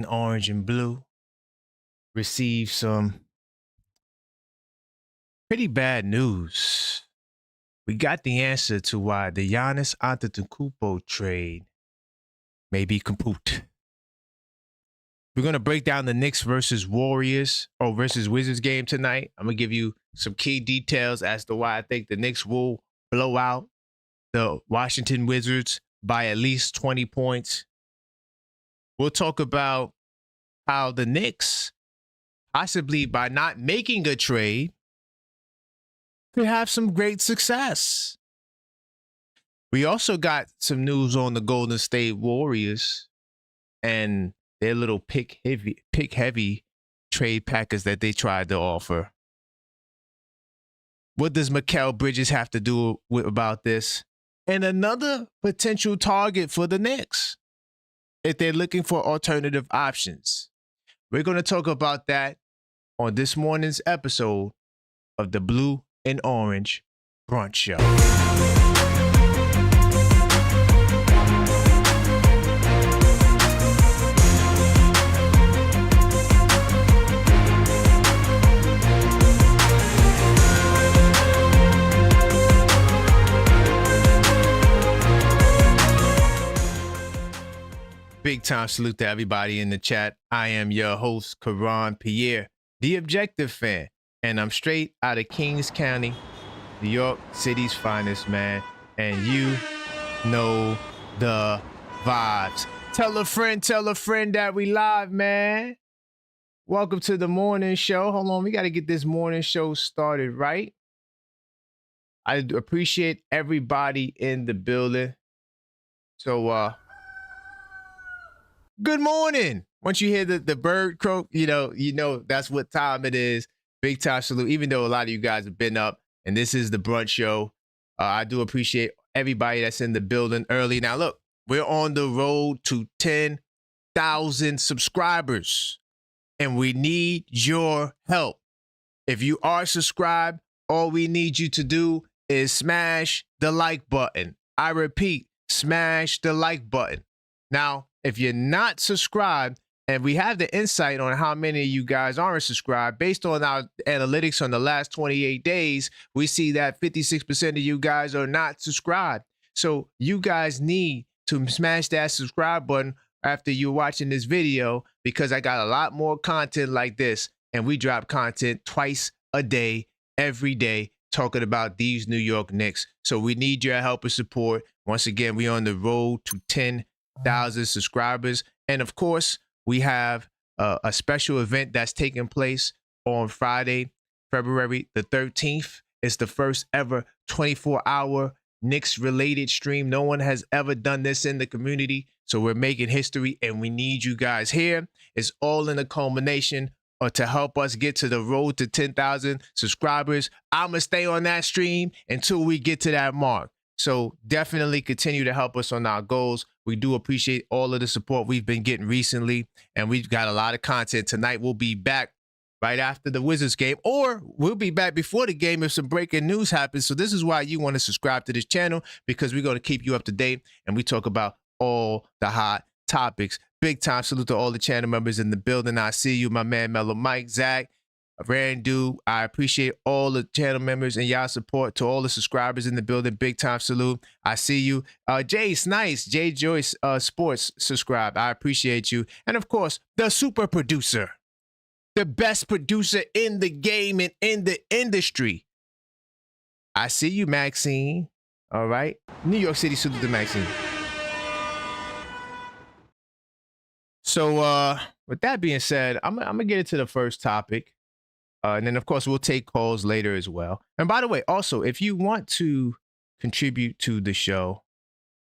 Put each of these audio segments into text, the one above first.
and orange and blue received some pretty bad news. We got the answer to why the Giannis Antetokounmpo trade may be kaput. We're going to break down the Knicks versus Wizards game tonight. I'm going to give you some key details as to why I think the Knicks will blow out the Washington Wizards by at least 20 points. We'll talk about how the Knicks, possibly by not making a trade, could have some great success. We also got some news on the Golden State Warriors and their little pick heavy trade package that they tried to offer. What does Mikal Bridges have to do about this? And another potential target for the Knicks if they're looking for alternative options. We're going to talk about that on this morning's episode of the Blue and Orange Brunch Show. Big time salute to everybody in the chat. I am your host, Karan Pierre, the Objective Fan, and I'm straight out of Kings County, New York City's finest, man. And you know the vibes. Tell a friend that we live, man. Welcome to the morning show. Hold on, we got to get this morning show started, right? I appreciate everybody in the building. So, good morning. Once you hear the bird croak, you know that's what time it is. Big time salute, even though a lot of you guys have been up, and this is the brunch show. I do appreciate everybody that's in the building early. Now, look, we're on the road to 10,000 subscribers, and we need your help. If you are subscribed, all we need you to do is smash the like button. I repeat, smash the like button. Now, if you're not subscribed, and we have the insight on how many of you guys aren't subscribed, based on our analytics on the last 28 days, we see that 56% of you guys are not subscribed. So you guys need to smash that subscribe button after you're watching this video, because I got a lot more content like this, and we drop content twice a day, every day, talking about these New York Knicks. So we need your help and support. Once again, we're on the road to 10,000 subscribers. And of course, we have a special event that's taking place on Friday, February the 13th. It's the first ever 24-hour Knicks-related stream. No one has ever done this in the community. So we're making history, and we need you guys here. It's all in a culmination to help us get to the road to 10,000 subscribers. I'm going to stay on that stream until we get to that mark. So definitely continue to help us on our goals. We do appreciate all of the support we've been getting recently, and we've got a lot of content. Tonight we'll be back right after the Wizards game, or we'll be back before the game if some breaking news happens. So this is why you want to subscribe to this channel, because we're going to keep you up to date, and we talk about all the hot topics. Big time salute to all the channel members in the building. I see you, my man Mellow Mike, Zach, Randu. I appreciate all the channel members and y'all support. To all the subscribers in the building, big time salute. I see you. Jace, nice. Jay Joyce Sports, subscribe. I appreciate you. And of course, the super producer, the best producer in the game and in the industry. I see you, Maxine. All right. New York City, salute to Maxine. So with that being said, I'm going to get into the first topic. And then, of course, we'll take calls later as well. And by the way, also, if you want to contribute to the show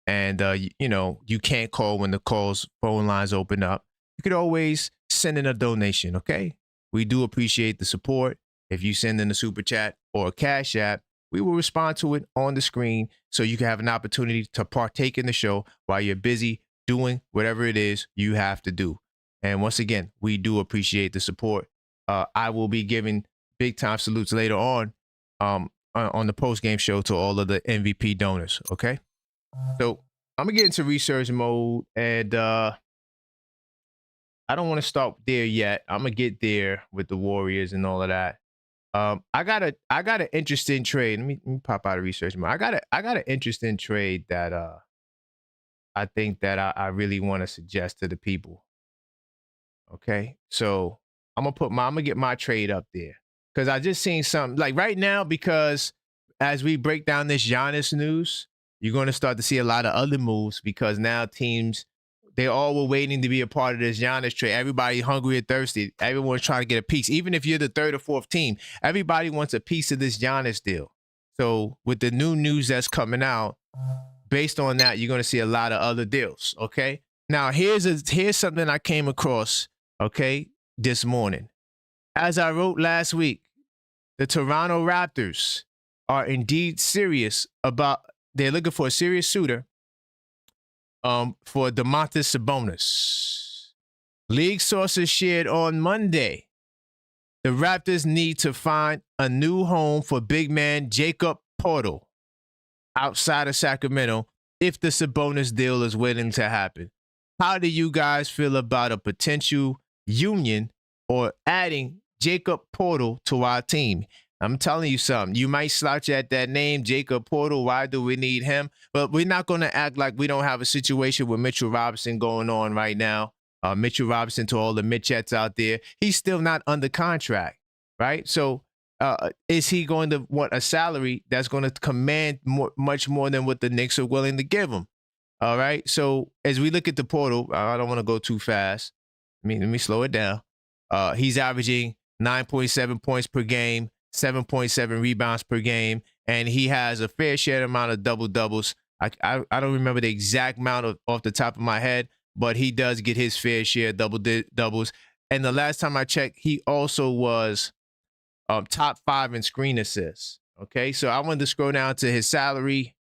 and, you can't call when the phone lines open up, you could always send in a donation, okay? We do appreciate the support. If you send in a super chat or a Cash App, we will respond to it on the screen so you can have an opportunity to partake in the show while you're busy doing whatever it is you have to do. And once again, we do appreciate the support. I will be giving big time salutes later on the post game show to all of the MVP donors. Okay, so I'm gonna get into research mode, and I don't want to start there yet. I'm gonna get there with the Warriors and all of that. I got an interesting trade. Let me pop out of research mode. I got an interesting trade that I think that I really want to suggest to the people. Okay, so I'm gonna get my trade up there because I just seen something like right now. Because as we break down this Giannis news, you're going to start to see a lot of other moves because now teams they all were waiting to be a part of this Giannis trade. Everybody hungry and thirsty. Everyone's trying to get a piece. Even if you're the third or fourth team, everybody wants a piece of this Giannis deal. So with the new news that's coming out, based on that, you're going to see a lot of other deals. Okay. Now here's something I came across. Okay, this morning, as I wrote last week, the Toronto Raptors are indeed serious about. They're looking for a serious suitor. For Domantas Sabonis. League sources shared on Monday. The Raptors need to find a new home for big man Jakob Poeltl outside of Sacramento if the Sabonis deal is waiting to happen. How do you guys feel about a potential union or adding Jakob Poeltl to our team? I'm telling you something. You might slouch at that name, Jakob Poeltl. Why do we need him? But we're not going to act like we don't have a situation with Mitchell Robinson going on right now. Mitchell Robinson, to all the Mitchettes out there, he's still not under contract, right? So is he going to want a salary that's going to command much more than what the Knicks are willing to give him? All right. So as we look at the portal, I don't want to go too fast. Let me slow it down. He's averaging 9.7 points per game, 7.7 rebounds per game, and he has a fair share amount of double-doubles. I don't remember the exact amount off the top of my head, but he does get his fair share of doubles. And the last time I checked, he also was top 5 in screen assists. Okay, so I wanted to scroll down to his salary.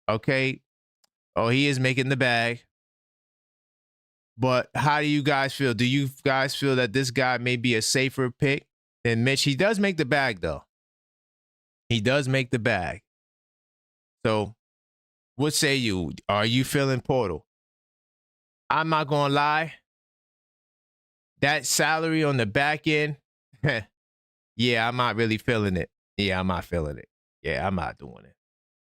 Okay. Oh, he is making the bag. But how do you guys feel? Do you guys feel that this guy may be a safer pick than Mitch? He does make the bag, though. He does make the bag. So what say you? Are you feeling Poeltl? I'm not going to lie. That salary on the back end, yeah, I'm not really feeling it. Yeah, I'm not feeling it. Yeah, I'm not doing it.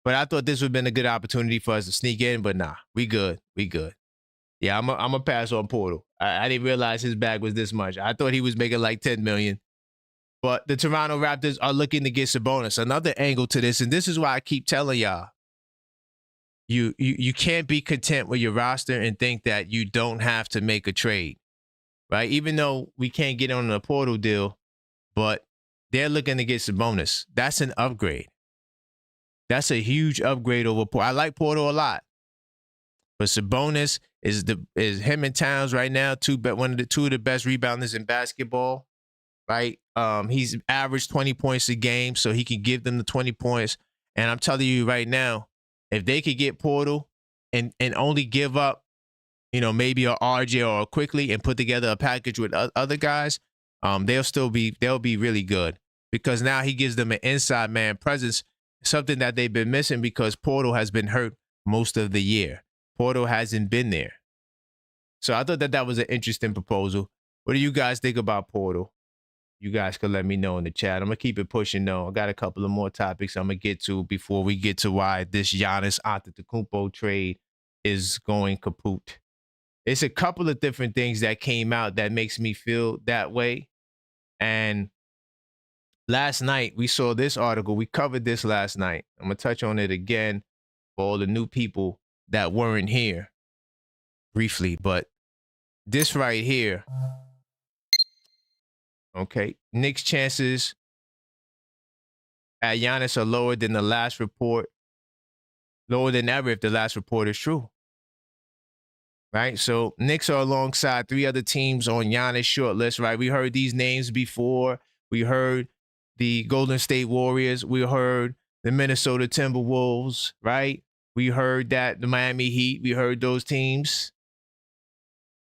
But I thought this would have been a good opportunity for us to sneak in, but nah, we good. We good. Yeah, I'm going to pass on Poeltl. I didn't realize his bag was this much. I thought he was making like $10 million. But the Toronto Raptors are looking to get Sabonis. Another angle to this, and this is why I keep telling y'all, you can't be content with your roster and think that you don't have to make a trade, right? Even though we can't get on a Poeltl deal, but they're looking to get Sabonis. That's an upgrade. That's a huge upgrade over Poeltl. I like Poeltl a lot, but Sabonis is him and Towns right now, two of the best rebounders in basketball, right? He's averaged 20 points a game, so he can give them the 20 points. And I'm telling you right now, if they could get Poeltl and only give up, maybe a RJ or a Quickly and put together a package with other guys, they'll be really good because now he gives them an inside man presence, something that they've been missing because Poeltl has been hurt most of the year. Poeltl hasn't been there. So I thought that was an interesting proposal. What do you guys think about Poeltl? You guys can let me know in the chat. I'm going to keep it pushing, though. I got a couple of more topics I'm going to get to before we get to why this Giannis Antetokounmpo trade is going kaput. It's a couple of different things that came out that makes me feel that way. And last night, we saw this article. We covered this last night. I'm going to touch on it again for all the new people that weren't here briefly. But this right here, okay, Knicks' chances at Giannis are lower than the last report, lower than ever if the last report is true. Right? So Knicks are alongside 3 other teams on Giannis' short list, right? We heard these names before. We heard the Golden State Warriors. We heard the Minnesota Timberwolves, right? We heard that the Miami Heat. We heard those teams.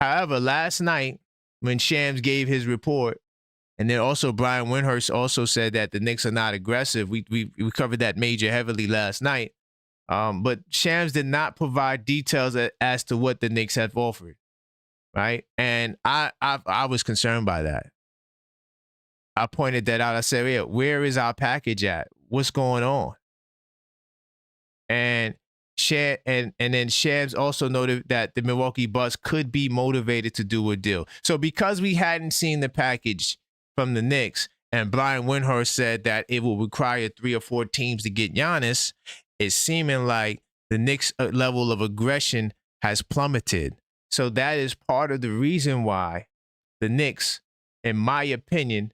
However, last night when Shams gave his report, and then also Brian Windhorst also said that the Knicks are not aggressive. We covered that major heavily last night. But Shams did not provide details as to what the Knicks have offered. right? And I was concerned by that. I pointed that out. I said, yeah, where is our package at? What's going on? And then Shams also noted that the Milwaukee Bucks could be motivated to do a deal. So because we hadn't seen the package from the Knicks, and Brian Windhorst said that it will require 3 or 4 teams to get Giannis, it's seeming like the Knicks' level of aggression has plummeted. So that is part of the reason why the Knicks, in my opinion,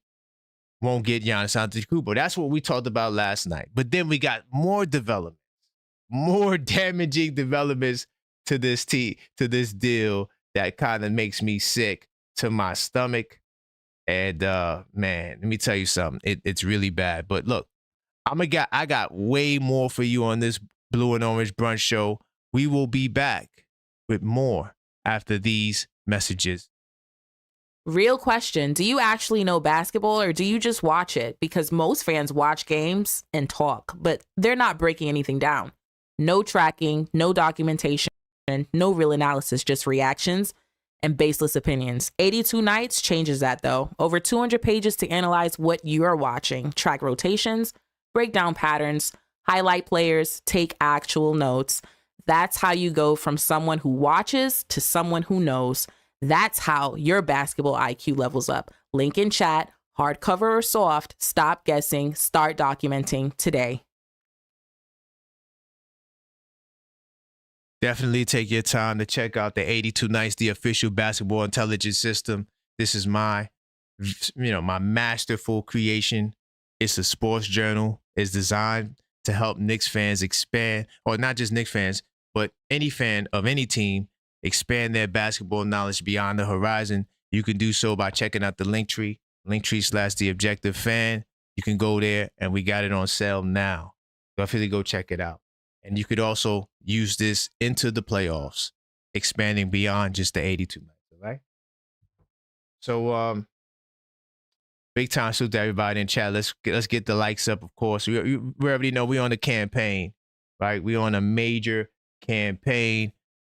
won't get Giannis Antetokounmpo. That's what we talked about last night. But then we got more development, more damaging developments to this deal that kind of makes me sick to my stomach. And man, let me tell you something. It's really bad. But look, I got way more for you on this Blue and Orange Brunch Show. We will be back with more after these messages. Real question. Do you actually know basketball or do you just watch it? Because most fans watch games and talk, but they're not breaking anything down. No tracking, no documentation, no real analysis, just reactions and baseless opinions. 82 Nights changes that though. Over 200 pages to analyze what you're watching, track rotations, break down patterns, highlight players, take actual notes. That's how you go from someone who watches to someone who knows. That's how your basketball IQ levels up. Link in chat, hardcover or soft, stop guessing, start documenting today. Definitely take your time to check out the 82 Nights, the official basketball intelligence system. This is my masterful creation. It's a sports journal. It's designed to help Knicks fans expand, or not just Knicks fans, but any fan of any team expand their basketball knowledge beyond the horizon. You can do so by checking out the Linktree /TheObjectiveFan. You can go there, and we got it on sale now. Definitely go check it out. And you could also use this into the playoffs, expanding beyond just the 82 nights, all right? So, big time salute to everybody in chat. Let's get the likes up, of course. We already know we're on the campaign, right? We're on a major campaign.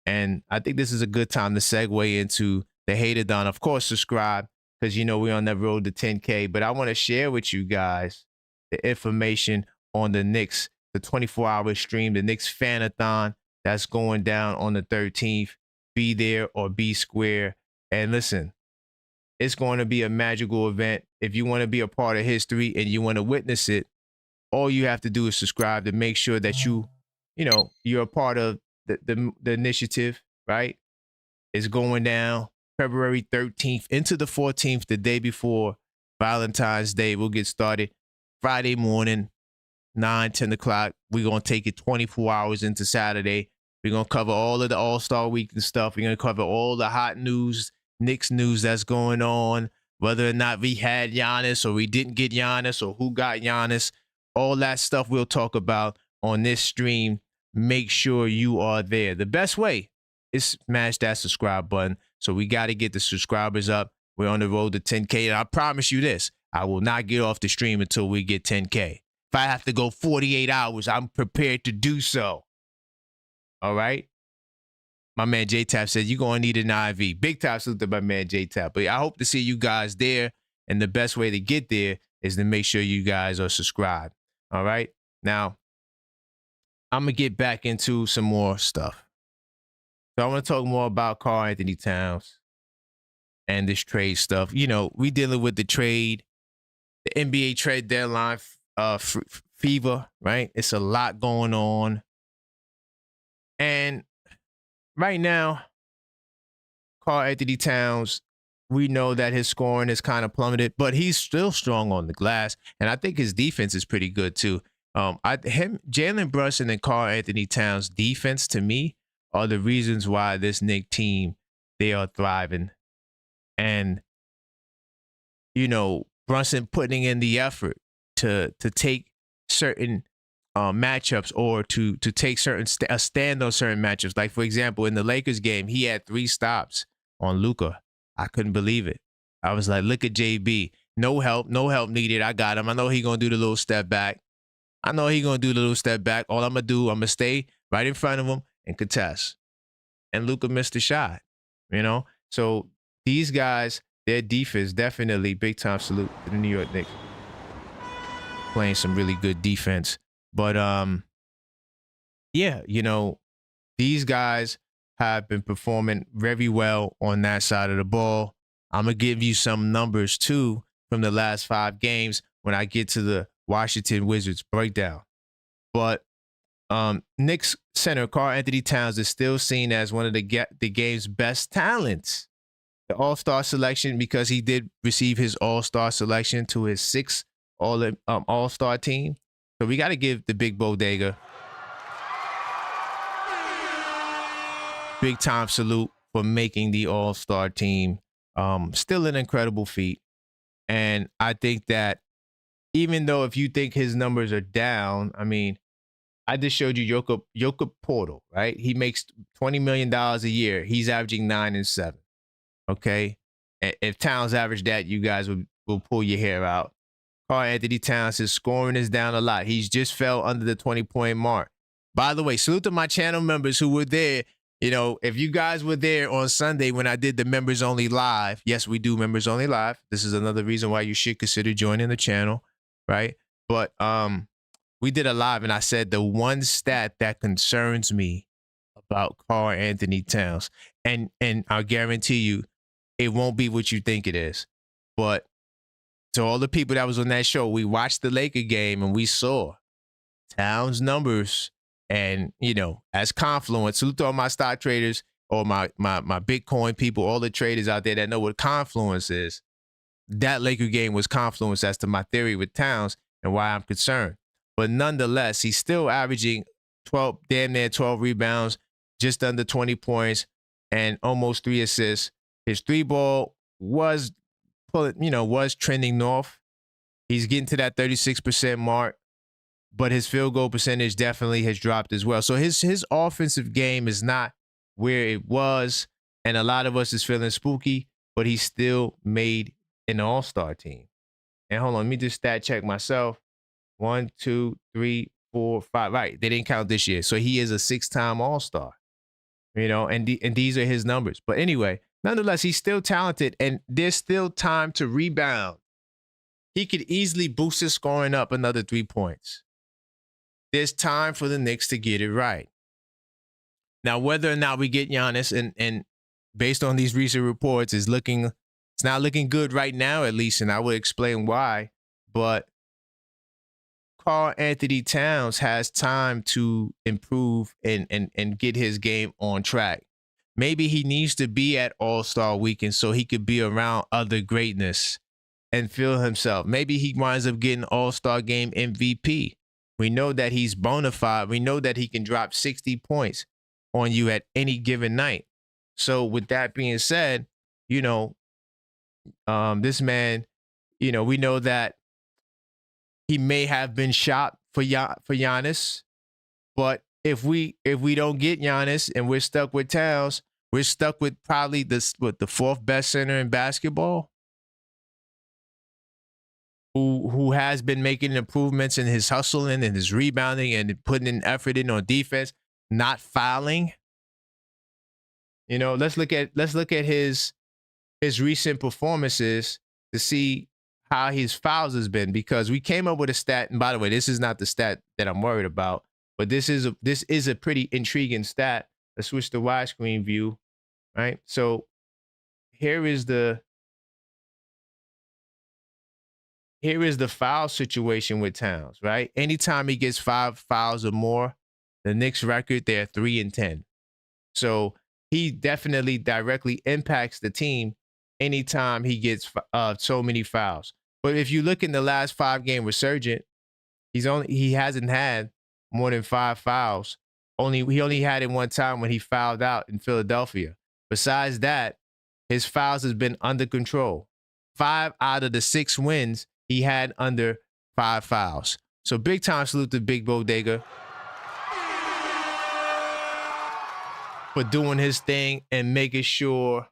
And I think this is a good time to segue into the Hater-Don. Of course, subscribe, because we're on that road to 10K. But I want to share with you guys the information on the Knicks, the 24-hour stream, the Knicks Fanathon that's going down on the 13th. Be there or be square. And listen, it's going to be a magical event. If you want to be a part of history and you want to witness it, all you have to do is subscribe to make sure that you're a part of the initiative, right? It's going down February 13th into the 14th, the day before Valentine's Day. We'll get started Friday morning, 10 o'clock. We're going to take it 24 hours into Saturday. We're going to cover all of the All-Star Week and stuff. We're going to cover all the hot news, Knicks news that's going on, whether or not we had Giannis or we didn't get Giannis or who got Giannis. All that stuff we'll talk about on this stream. Make sure you are there. The best way is smash that subscribe button. So we got to get the subscribers up. We're on the road to 10K. And I promise you this, I will not get off the stream until we get 10K. If I have to go 48 hours, I'm prepared to do so. All right? My man J-Tap said, you're going to need an IV. Big time salute to my man J-Tap. But I hope to see you guys there. And the best way to get there is to make sure you guys are subscribed. All right? Now, I'm going to get back into some more stuff. So I want to talk more about Karl-Anthony Towns and this trade stuff. We dealing with the NBA trade deadline fever, right? It's a lot going on. And right now, Karl-Anthony Towns, we know that his scoring has kind of plummeted, but he's still strong on the glass. And I think his defense is pretty good too. Jalen Brunson and Karl-Anthony Towns' defense, to me, are the reasons why this Knicks team, they are thriving. And, Brunson putting in the effort to take certain matchups or to take a stand on certain matchups. Like, for example, in the Lakers game, he had 3 stops on Luka. I couldn't believe it. I was like, look at JB. No help needed. I got him. I know he's going to do the little step back. All I'm going to do, I'm going to stay right in front of him and contest. And Luka missed the shot, So these guys, their defense, definitely big time salute to the New York Knicks. Playing some really good defense. But yeah, these guys have been performing very well on that side of the ball. I'm going to give you some numbers too from the last 5 games when I get to the Washington Wizards breakdown. But Knicks center Karl-Anthony Towns is still seen as one of the game's best talents. The All-Star selection, because he did receive his All-Star selection to his 6th All-Star team. So we got to give the big bodega big time salute for making the All-Star team. Still an incredible feat. And I think that even though if you think his numbers are down, I mean, I just showed you Yoka Portal, right? He makes $20 million a year. He's averaging 9 and 7. Okay. If Towns averaged that, you guys will pull your hair out. Karl-Anthony Towns, his scoring is down a lot. He's just fell under the 20-point mark. By the way, salute to my channel members who were there. If you guys were there on Sunday when I did the members only live, yes, we do members only live. This is another reason why you should consider joining the channel, right? But we did a live and I said the one stat that concerns me about Karl-Anthony Towns, and I guarantee you it won't be what you think it is. But to all the people that was on that show, we watched the Laker game and we saw Towns' numbers. And, as Confluence, salute to all my stock traders or my Bitcoin people, all the traders out there that know what Confluence is. That Laker game was Confluence as to my theory with Towns and why I'm concerned. But nonetheless, he's still averaging damn near 12 rebounds, just under 20 points, and almost 3 assists. His 3-ball was trending north. He's getting to that 36% mark. But his field goal percentage definitely has dropped as well. So his offensive game is not where it was. And a lot of us is feeling spooky, but he still made an All-Star team. And hold on, let me just stat check myself. 1, 2, 3, 4, 5. Right, they didn't count this year. So he is a 6-time All-Star. And these are his numbers. But anyway, nonetheless, he's still talented, and there's still time to rebound. He could easily boost his scoring up another 3 points. There's time for the Knicks to get it right. Now, whether or not we get Giannis, and based on these recent reports, it's not looking good right now, at least, and I will explain why. But Karl-Anthony Towns has time to improve and get his game on track. Maybe he needs to be at All-Star Weekend so he could be around other greatness and feel himself. Maybe he winds up getting All-Star Game MVP. We know that he's bona fide. We know that he can drop 60 points on you at any given night. So with that being said, this man, we know that he may have been shopped for Giannis, but if we don't get Giannis and we're stuck with Towns, we're stuck with probably the 4th best center in basketball, who has been making improvements in his hustling and his rebounding and putting an effort in on defense, not fouling. Let's look at his recent performances to see how his fouls has been, because we came up with a stat. And by the way, this is not the stat that I'm worried about, but this is a pretty intriguing stat. Let's switch to widescreen view, right? So here is the foul situation with Towns, right? Anytime he gets 5 fouls or more, the Knicks record, they're 3-10. So he definitely directly impacts the team anytime he gets so many fouls. But if you look in the last 5-game resurgent, he hasn't had more than 5 fouls. He only had it one time when he fouled out in Philadelphia. Besides that, his fouls has been under control. 5 out of the 6 wins he had under 5 fouls. So big time salute to Big Bodega for doing his thing and making sure.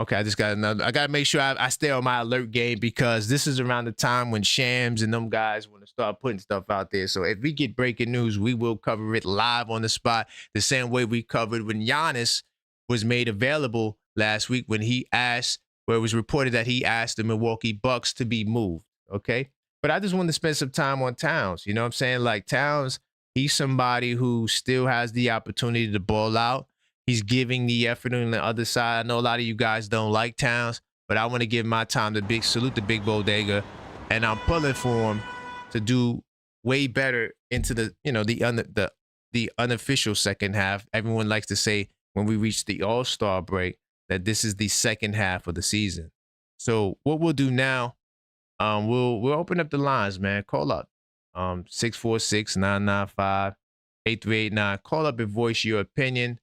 Okay, I got to make sure I stay on my alert game, because this is around the time when Shams and them guys want to start putting stuff out there. So if we get breaking news, we will cover it live on the spot, the same way we covered when Giannis was made available last week when he asked, where it was reported that he asked the Milwaukee Bucks to be moved. Okay. But I just wanted to spend some time on Towns. You know what I'm saying? Like Towns, he's somebody who still has the opportunity to ball out. He's giving the effort on the other side. I know a lot of you guys don't like Towns, but I want to give my time to salute the big bodega, and I'm pulling for him to do way better into the, you know, the unofficial second half. Everyone likes to say when we reach the All-Star break that this is the second half of the season. So what we'll do now, we'll open up the lines, man. Call up 646-995-8389. Call up and voice your opinion.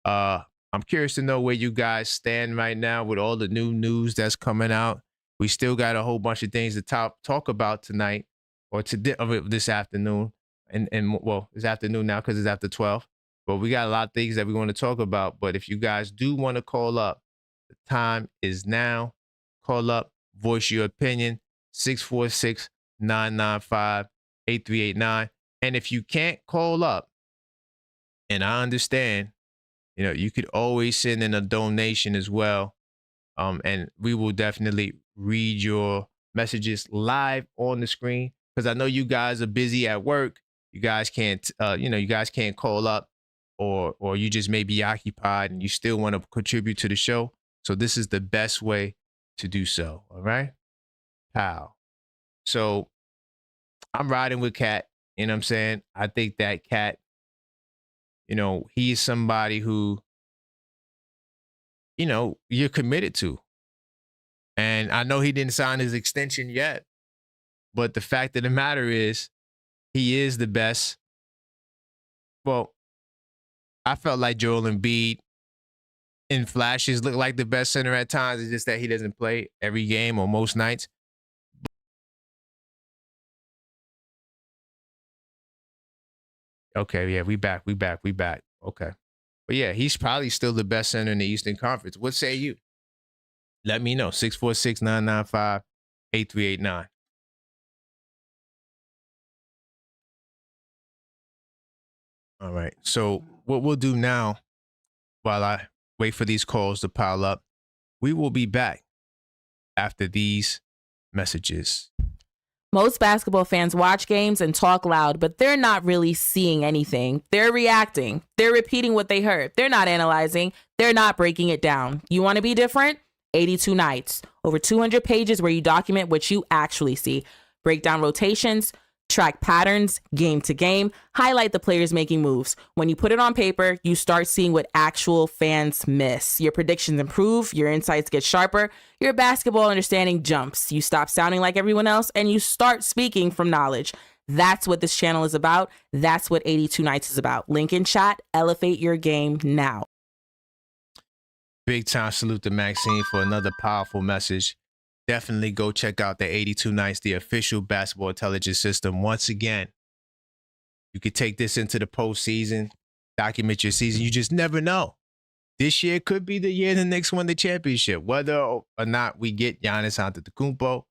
I'm curious to know where you guys stand right now with all the new news that's coming out. We still got a whole bunch of things to talk about tonight or this afternoon. And well, it's afternoon now because it's after 12. But we got a lot of things that we want to talk about. But if you guys do want to call up, the time is now. Call up, voice your opinion, 646-995-8389. And if you can't call up, and I understand, you know, you could always send in a donation as well. And we will definitely read your messages live on the screen because I know you guys are busy at work. You guys can't, you guys can't call up, or you just may be occupied and you still want to contribute to the show. So this is the best way to do so. All right, pal. So I'm riding with Cat. You know what I'm saying? I think that Cat, you know, he's somebody who, you know, you're committed to. And I know he didn't sign his extension yet, but the fact of the matter is he is the best. Well, I felt like Joel Embiid in flashes looked like the best center at times. It's just that he doesn't play every game or most nights. Okay, yeah, we back. Okay. But yeah, he's probably still the best center in the Eastern Conference. What say you? Let me know. 646-995-8389. All right. So what we'll do now, while I wait for these calls to pile up, we will be back after these messages. Most basketball fans watch games and talk loud, but they're not really seeing anything. They're reacting. They're repeating what they heard. They're not analyzing. They're not breaking it down. You want to be different? 82 Nights. Over 200 pages where you document what you actually see. Break down rotations, track patterns, game to game, highlight the players making moves. When you put it on paper, you start seeing what actual fans miss. Your predictions improve, your insights get sharper, your basketball understanding jumps. You stop sounding like everyone else and you start speaking from knowledge. That's what this channel is about. That's what 82 Nights is about. Link in chat, elevate your game now. Big time salute to Maxine for another powerful message. Definitely go check out the 82 Nights, the official basketball intelligence system. Once again, you could take this into the postseason, document your season. You just never know. This year could be the year the Knicks win the championship. Whether or not we get Giannis Antetokounmpo,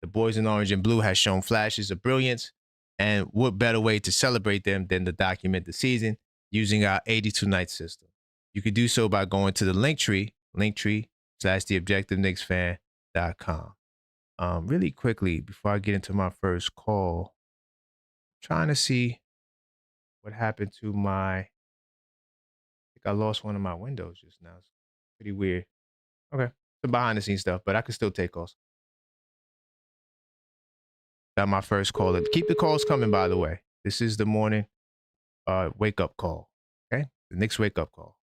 the boys in orange and blue has shown flashes of brilliance. And what better way to celebrate them than to document the season using our 82 Nights system? You could do so by going to the linktree/theobjectiveknicksfan.com. Really quickly, before I get into my first call, I'm trying to see what happened to I think I lost one of my windows just now. It's pretty weird. Okay. Some behind the scenes stuff, but I can still take calls. Got my first call. Keep the calls coming, by the way. This is the morning wake up call. Okay? The Knicks wake up call.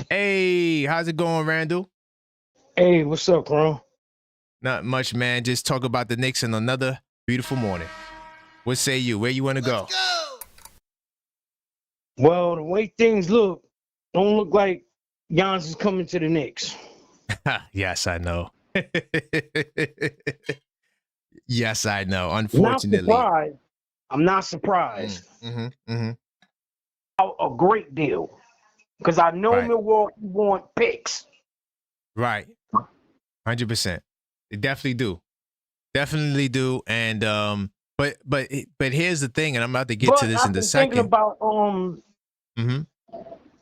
Hey, how's it going, Randall? Hey, what's up, bro? Not much, man. Just talk about the Knicks on another beautiful morning. What say you? Where you want to go? Well, the way things look, don't look like Giannis is coming to the Knicks. Yes, I know. Yes, I know. Unfortunately. I'm not surprised. Mm-hmm. A great deal. Because I know Milwaukee want picks. Right. 100%. They definitely do. And but here's the thing, and I'm about to get to this in the second. Thinking about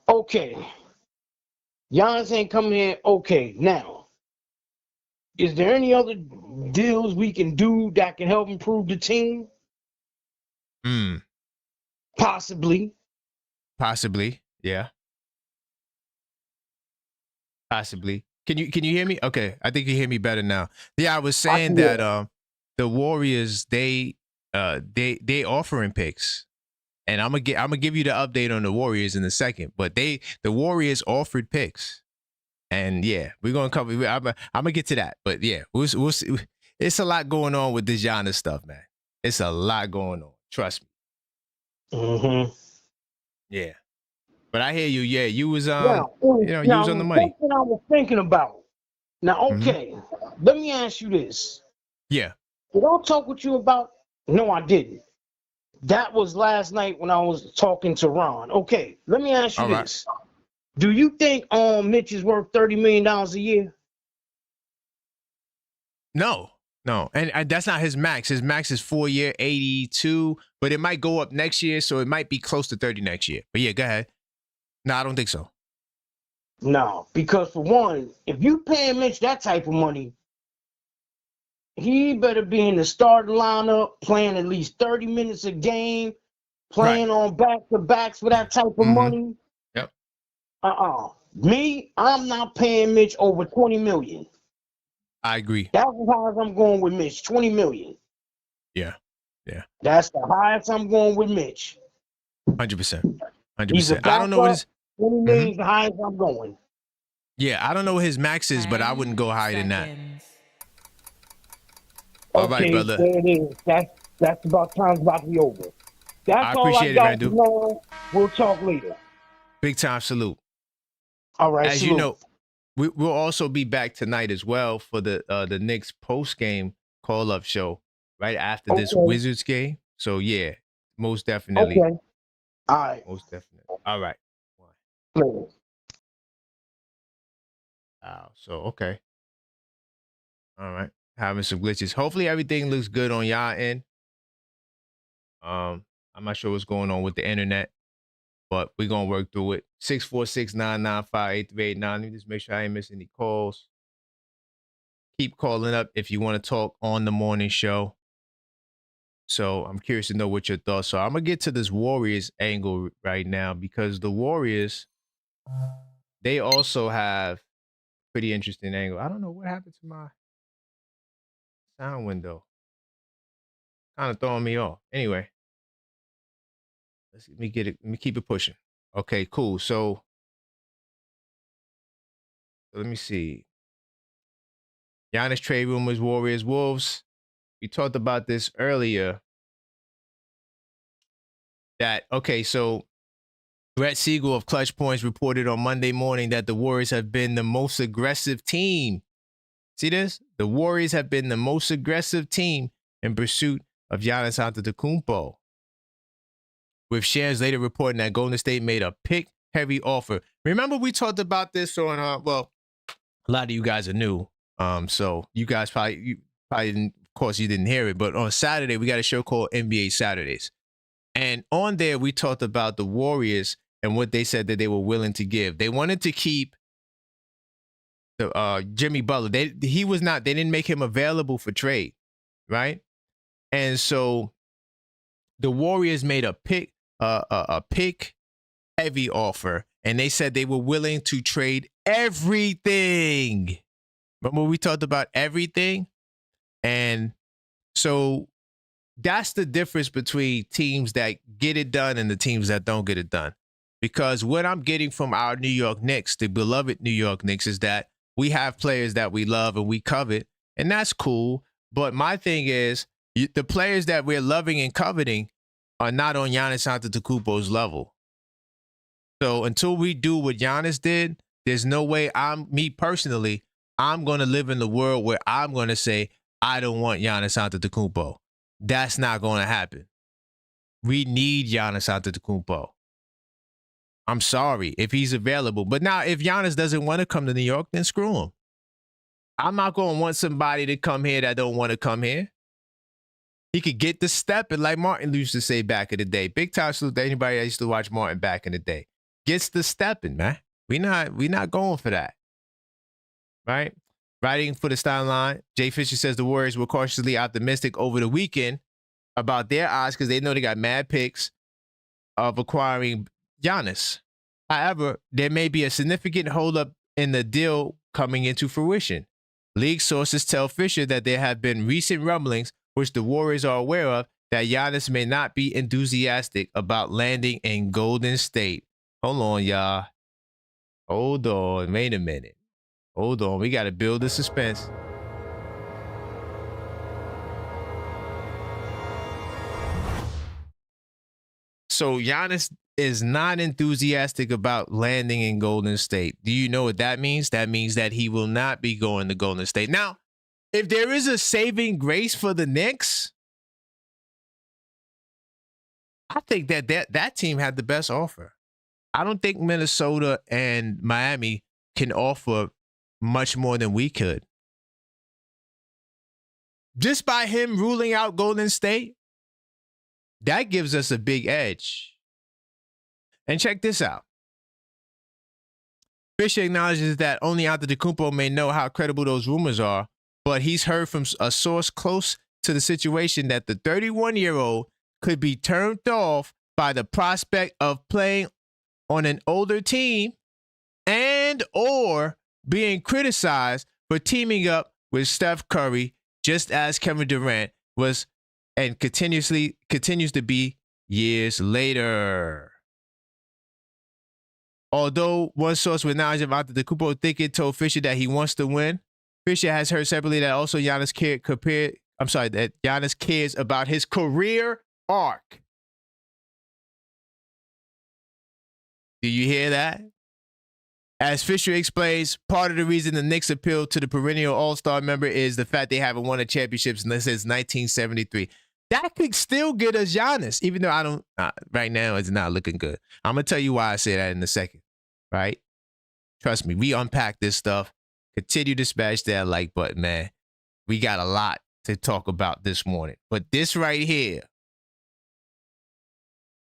Okay. Giannis ain't coming in. Okay, now, is there any other deals we can do that can help improve the team? Possibly. Possibly. Yeah. Possibly. Can you hear me? Okay, I think you hear me better now. Yeah, I was saying that the Warriors they offering picks. And I'm gonna give you the update on the Warriors in a second, but the Warriors offered picks. And yeah, we're gonna cover. I'm gonna get to that, but yeah, we'll see. It's a lot going on with this Giannis stuff, man. It's a lot going on. Trust me. Mm-hmm. Yeah, but I hear you. Yeah, you was Now, you was on the money. something I was thinking about. Now, okay, let me ask you this. Yeah. Did I talk with you about? No, I didn't. That was last night when I was talking to Ron. Okay, let me ask you this. Do you think Mitch is worth $30 million a year? No, and that's not his max. His max is 4-year, 82, but it might go up next year, so it might be close to 30 next year. But yeah, go ahead. No, I don't think so. No, because for one, if you paying Mitch that type of money, he better be in the starting lineup, playing at least 30 minutes a game, playing on back-to-backs for that type of money. Yep. Me, I'm not paying Mitch over 20 million. I agree. That's as high as I'm going with Mitch, 20 million. Yeah. That's the highest I'm going with Mitch. 100%. He's a I don't know what his 20 million is the highest I'm going. Yeah, I don't know what his max is, but I wouldn't go higher than that. Okay, all right, brother. There it is. That's about time's about to be over. That's all I got to know. We'll talk later. Big time salute. All right. As you know, we'll also be back tonight as well for the Knicks post game call up show right after this Wizards game. So yeah, most definitely. Okay. All right. Most definitely. All right. Later. So okay. All right. Having some glitches. Hopefully everything looks good on y'all end. I'm not sure what's going on with the internet, but we're gonna work through it. 646-995-8389. Let me just make sure I ain't missing any calls. Keep calling up if you want to talk on the morning show. So I'm curious to know what your thoughts are. I'm gonna get to this Warriors angle right now because the Warriors, they also have pretty interesting angle. I don't know what happened to my sound window. Kind of throwing me off. Anyway, let me get it. Let me keep it pushing. Okay, cool. So let me see. Giannis trade rumors, Warriors, Wolves. We talked about this earlier. So Brett Siegel of Clutch Points reported on Monday morning that the Warriors have been the most aggressive team. See this? The Warriors have been the most aggressive team in pursuit of Giannis Antetokounmpo. With shares later reporting that Golden State made a pick-heavy offer. Remember we talked about this on, a lot of you guys are new. So you guys probably didn't, of course you didn't hear it, but on Saturday, we got a show called NBA Saturdays. And on there, we talked about the Warriors and what they said that they were willing to give. They wanted to keep the Jimmy Butler. They didn't make him available for trade, right? And so the Warriors made a pick heavy offer, and they said they were willing to trade everything. Remember we talked about everything? And so that's the difference between teams that get it done and the teams that don't get it done. Because what I'm getting from our New York Knicks, the beloved New York Knicks, is that we have players that we love and we covet, and that's cool. But my thing is, the players that we're loving and coveting are not on Giannis Antetokounmpo's level. So until we do what Giannis did, there's no way I'm going to live in the world where I'm going to say, I don't want Giannis Antetokounmpo. That's not going to happen. We need Giannis Antetokounmpo. I'm sorry if he's available. But now if Giannis doesn't want to come to New York, then screw him. I'm not going to want somebody to come here that don't want to come here. He could get the step, and like Martin used to say back in the day, big time salute to anybody that used to watch Martin back in the day. gets the stepping, man. We not going for that. Right? Writing for the Sideline, Jay Fisher says the Warriors were cautiously optimistic over the weekend about their odds because they know they got mad picks of acquiring Giannis. However, there may be a significant holdup in the deal coming into fruition. League sources tell Fisher that there have been recent rumblings, which the Warriors are aware of, that Giannis may not be enthusiastic about landing in Golden State. Hold on, y'all. Hold on. Wait a minute. Hold on. We got to build the suspense. So Giannis is not enthusiastic about landing in Golden State. Do you know what that means? That means that he will not be going to Golden State. Now, if there is a saving grace for the Knicks, I think that team had the best offer. I don't think Minnesota and Miami can offer much more than we could. Just by him ruling out Golden State, that gives us a big edge. And check this out. Fisher acknowledges that only Antetokounmpo may know how credible those rumors are, but he's heard from a source close to the situation that the 31-year-old could be turned off by the prospect of playing on an older team and or being criticized for teaming up with Steph Curry, just as Kevin Durant was and continues to be years later. Although one source with knowledge of Antetokounmpo thinking told Fisher that he wants to win, Fisher has heard separately that also Giannis cares about his career arc. Do you hear that? As Fisher explains, part of the reason the Knicks appeal to the perennial All-Star member is the fact they haven't won a championship since 1973. That could still get us Giannis, even though right now it's not looking good. I'm going to tell you why I say that in a second, right? Trust me, we unpack this stuff. Continue to smash that like button, man. We got a lot to talk about this morning. But this right here,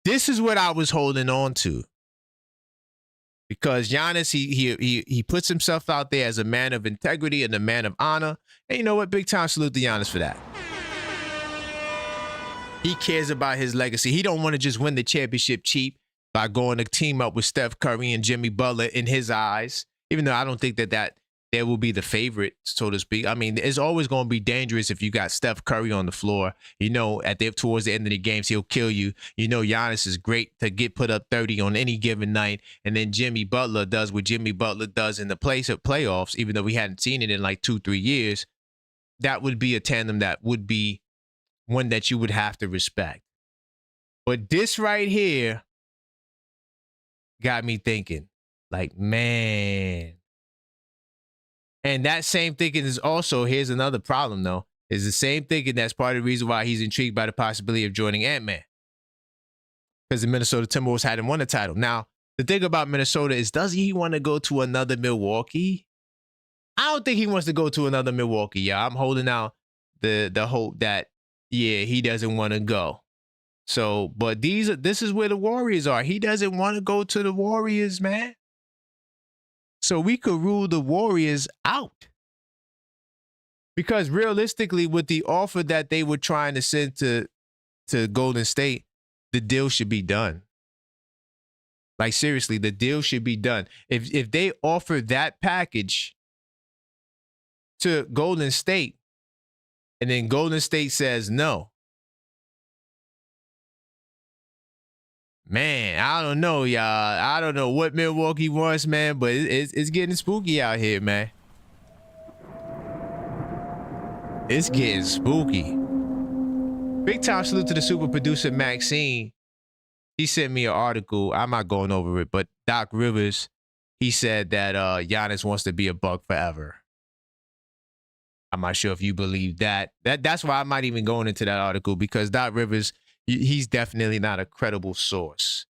this is what I was holding on to. Because Giannis, he puts himself out there as a man of integrity and a man of honor. And you know what? Big time salute to Giannis for that. He cares about his legacy. He don't want to just win the championship cheap by going to team up with Steph Curry and Jimmy Butler in his eyes, even though I don't think that there will be the favorite, so to speak. I mean, it's always going to be dangerous if you got Steph Curry on the floor. You know, towards the end of the games, he'll kill you. You know, Giannis is great to get put up 30 on any given night. And then Jimmy Butler does what Jimmy Butler does in the playoffs, even though we hadn't seen it in like 2-3 years. That would be a tandem that would be one that you would have to respect. But this right here got me thinking, like, man. And that same thinking is also, here's another problem, though, is the same thinking that's part of the reason why he's intrigued by the possibility of joining Ant-Man. Because the Minnesota Timberwolves hadn't won a title. Now, the thing about Minnesota is, does he want to go to another Milwaukee? I don't think he wants to go to another Milwaukee, y'all. I'm holding out the hope that, yeah, he doesn't want to go. So, but this is where the Warriors are. He doesn't want to go to the Warriors, man. So we could rule the Warriors out. Because realistically, with the offer that they were trying to send to Golden State, the deal should be done. Like, seriously, the deal should be done. If they offer that package to Golden State, and then Golden State says no, man, I don't know, y'all. I don't know what Milwaukee wants, man, but it's getting spooky out here, man. It's getting spooky. Big time salute to the super producer, Maxine. He sent me an article. I'm not going over it, but Doc Rivers, he said that Giannis wants to be a Buck forever. I'm not sure if you believe that. That's why I'm not even going into that article, because Doc Rivers, he's definitely not a credible source.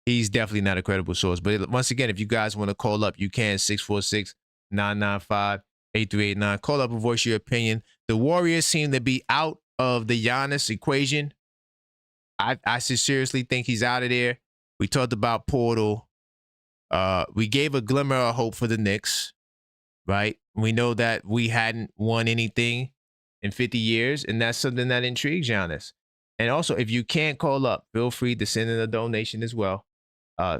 He's definitely not a credible source. But once again, if you guys want to call up, you can, 646-995-8389. Call up and voice your opinion. The Warriors seem to be out of the Giannis equation. I seriously think he's out of there. We talked about Portal. We gave a glimmer of hope for the Knicks, right? We know that we hadn't won anything in 50 years, and that's something that intrigues Giannis. And also, if you can't call up, feel free to send in a donation as well.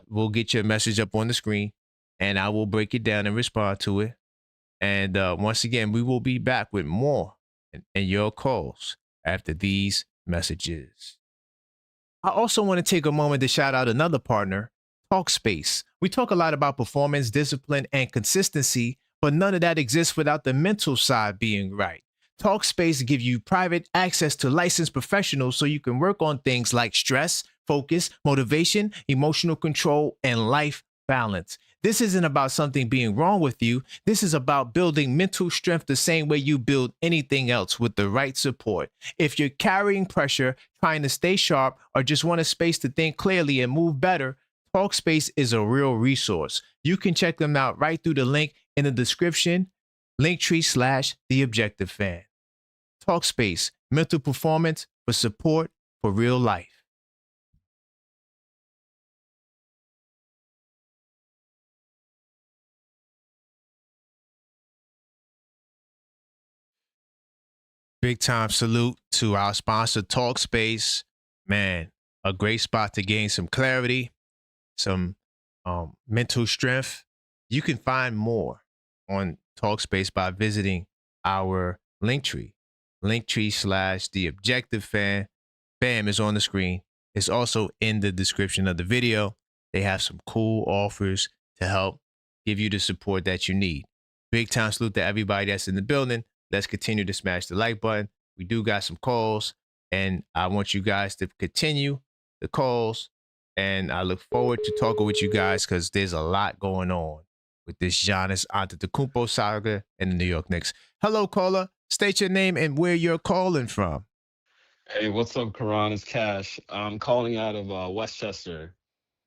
We'll get your message up on the screen, and I will break it down and respond to it. And once again, we will be back with more and your calls after these messages. I also want to take a moment to shout out another partner, Talkspace. We talk a lot about performance, discipline, and consistency, but none of that exists without the mental side being right. Talkspace gives you private access to licensed professionals so you can work on things like stress, focus, motivation, emotional control, and life balance. This isn't about something being wrong with you. This is about building mental strength the same way you build anything else with the right support. If you're carrying pressure, trying to stay sharp, or just want a space to think clearly and move better, Talkspace is a real resource. You can check them out right through the link in the description, Linktree/TheObjectiveFan. Talkspace, mental performance for support for real life. Big time salute to our sponsor, Talkspace. Man, a great spot to gain some clarity, some mental strength. You can find more on Talkspace by visiting our Linktree, Linktree/TheObjectiveFan. Bam is on the screen. It's also in the description of the video. They have some cool offers to help give you the support that you need. Big time salute to everybody that's in the building. Let's continue to smash the like button. We do got some calls, and I want you guys to continue the calls. And I look forward to talking with you guys because there's a lot going on with this Giannis Antetokounmpo saga and the New York Knicks. Hello, caller. State your name and where you're calling from. Hey, what's up, Karan? It's Cash. I'm calling out of Westchester.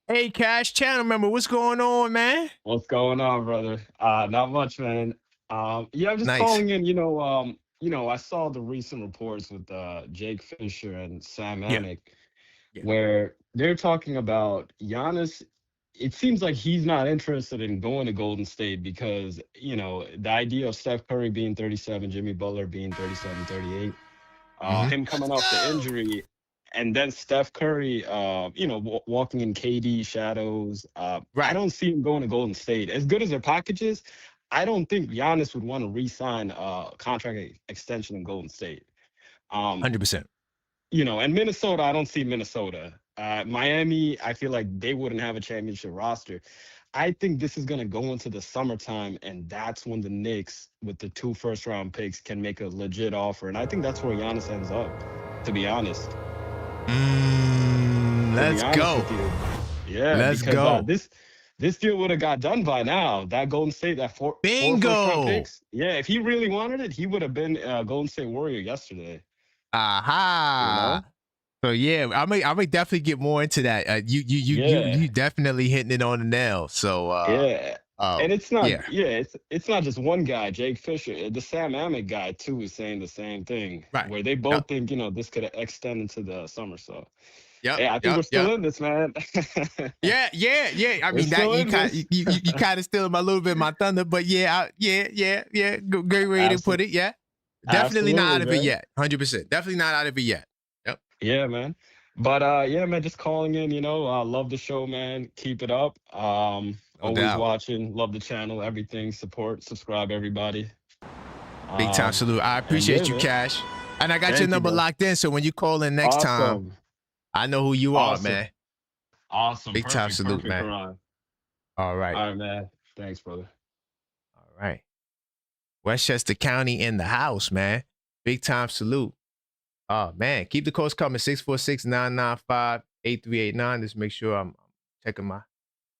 Hey, Cash, channel member, what's going on, man? What's going on, brother? Not much, man. Yeah, I'm just Nice. calling in. I saw the recent reports with Jake Fisher and Sam Yeah. Amick, Yeah. where they're talking about Giannis. It seems like he's not interested in going to Golden State because, the idea of Steph Curry being 37, Jimmy Butler being 37, 38, him coming off the injury, and then Steph Curry, walking in KD shadows. I Right. don't see him going to Golden State. As good as their package is, I don't think Giannis would want to re-sign a contract extension in Golden State. 100%. And Minnesota, I don't see Minnesota. Miami, I feel like they wouldn't have a championship roster. I think this is going to go into the summertime, and that's when the Knicks, with the 2 first-round picks, can make a legit offer. And I think that's where Giannis ends up, to be honest. Let's go. Yeah, Let's because, go. This deal would have got done by now. That Golden State, that four first-round picks. Yeah, if he really wanted it, he would have been a Golden State Warrior yesterday. Aha. So yeah, I may definitely get more into that. You definitely hitting it on the nail. So and it's not yeah. It's not just one guy. Jake Fisher, the Sam Amick guy too, is saying the same thing. Right. Where they both think this could extend into the summer. So yeah, I think we're still in this, man. yeah. I mean, that you kind of stealing a little bit of my thunder, but yeah. Great way to put it. Yeah, definitely not out of it yet. 100%. Definitely not out of it yet. Yep. Yeah, man. But yeah, man, just calling in. Love the show, man. Keep it up. Always watching. Love the channel. Everything. Support. Subscribe, everybody. Big time salute. I appreciate you, Cash. And I got your number locked in, so when you call in next time, I know who you are, man. Awesome. Big time salute, man. Karan. All right. All right, man. Thanks, brother. All right. Westchester County in the house, man. Big time salute. Oh, man. Keep the calls coming. 646-995-8389. Just make sure I'm checking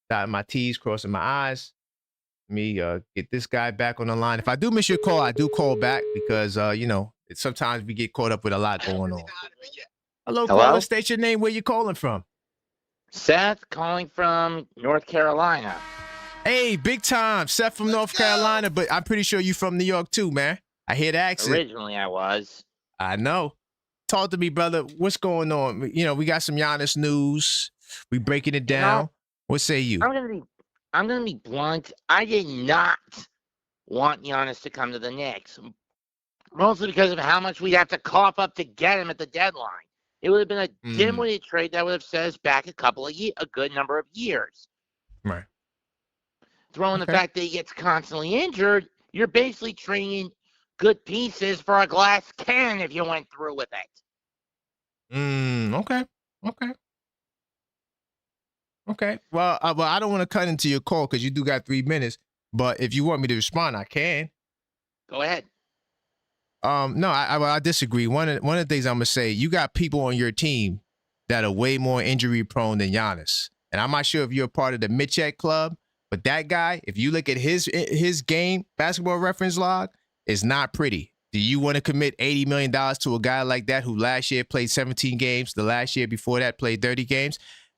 dotting my T's, crossing my I's. Let me get this guy back on the line. If I do miss your call, I do call back because, sometimes we get caught up with a lot going on. Hello, caller. State your name. Where you calling from? Seth, calling from North Carolina. Hey, big time. Seth from North Carolina, but I'm pretty sure you from New York too, man. I hear the accent. Originally, I was. I know. Talk to me, brother. What's going on? We got some Giannis news. We breaking it down. What say you? I'm I'm going to be blunt. I did not want Giannis to come to the Knicks, mostly because of how much we'd have to cough up to get him at the deadline. It would have been a dim-witted trade that would have set us back a good number of years. Right. Throwing the fact that he gets constantly injured, you're basically trading good pieces for a glass cannon if you went through with it. Okay. Well, I don't want to cut into your call because you do got 3 minutes. But if you want me to respond, I can. Go ahead. No, I disagree. One of the things I'm gonna say, you got people on your team that are way more injury prone than Giannis, and I'm not sure if you're a part of the Mitchell Club, but that guy, if you look at his game basketball reference log, is not pretty. Do you want to commit $80 million to a guy like that who last year played 17 games, the last year before that played 30 games?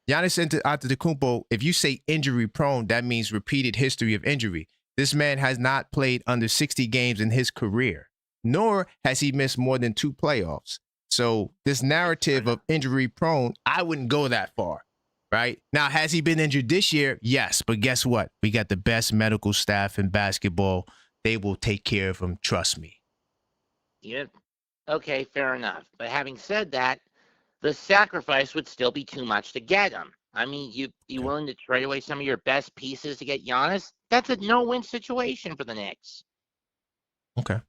Giannis Antetokounmpo, if you say injury prone, that means repeated history of injury. This man has not played under 60 games in his career, nor has he missed more than 2 playoffs. So this narrative of injury prone, I wouldn't go that far, right? Now, has he been injured this year? Yes, but guess what? We got the best medical staff in basketball. They will take care of him, trust me. Yeah. Okay, fair enough. But having said that, the sacrifice would still be too much to get him. I mean, you willing to trade away some of your best pieces to get Giannis? That's a no-win situation for the Knicks. Okay.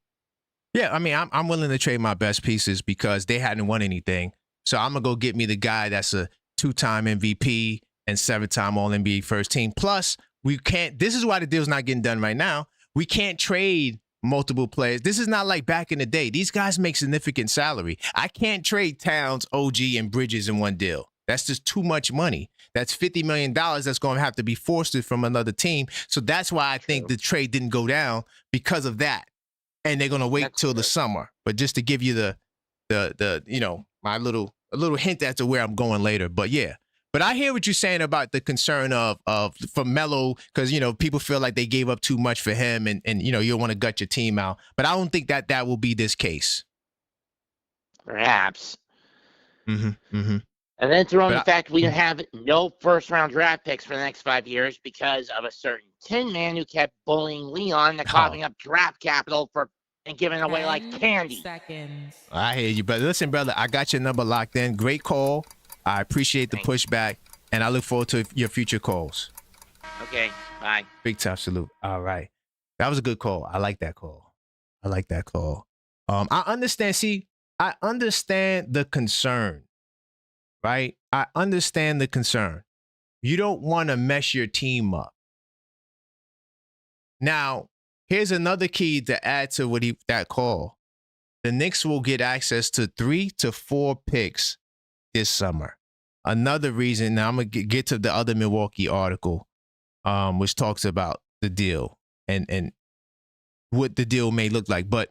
Yeah, I mean, I'm willing to trade my best pieces because they hadn't won anything. So I'm going to go get me the guy that's a 2-time MVP and 7-time All-NBA first team. Plus, we can't – this is why the deal's not getting done right now. We can't trade multiple players. This is not like back in the day. These guys make significant salary. I can't trade Towns, OG, and Bridges in one deal. That's just too much money. That's $50 million that's going to have to be forced from another team. So that's why I think the trade didn't go down because of that. And they're going to wait till the summer. But just to give you the you know, a little hint as to where I'm going later. But yeah. But I hear what you're saying about the concern of for Melo, because, you know, people feel like they gave up too much for him and you know, you'll want to gut your team out. But I don't think that will be this case. Perhaps. Mm-hmm. And then throw in the fact we have no first-round draft picks for the next 5 years because of a certain Tin Man who kept bullying Leon into coughing up draft capital and giving away like candy. Seconds. I hear you, brother. Listen, brother, I got your number locked in. Great call. I appreciate the pushback, and I look forward to your future calls. Okay, bye. Big time salute. All right. That was a good call. I like that call. I understand. See, I understand the concern, right? I understand the concern. You don't want to mess your team up. Now, here's another key to add to that call. The Knicks will get access to 3 to 4 picks this summer. Another reason, now I'm going to get to the other Milwaukee article, which talks about the deal and what the deal may look like. But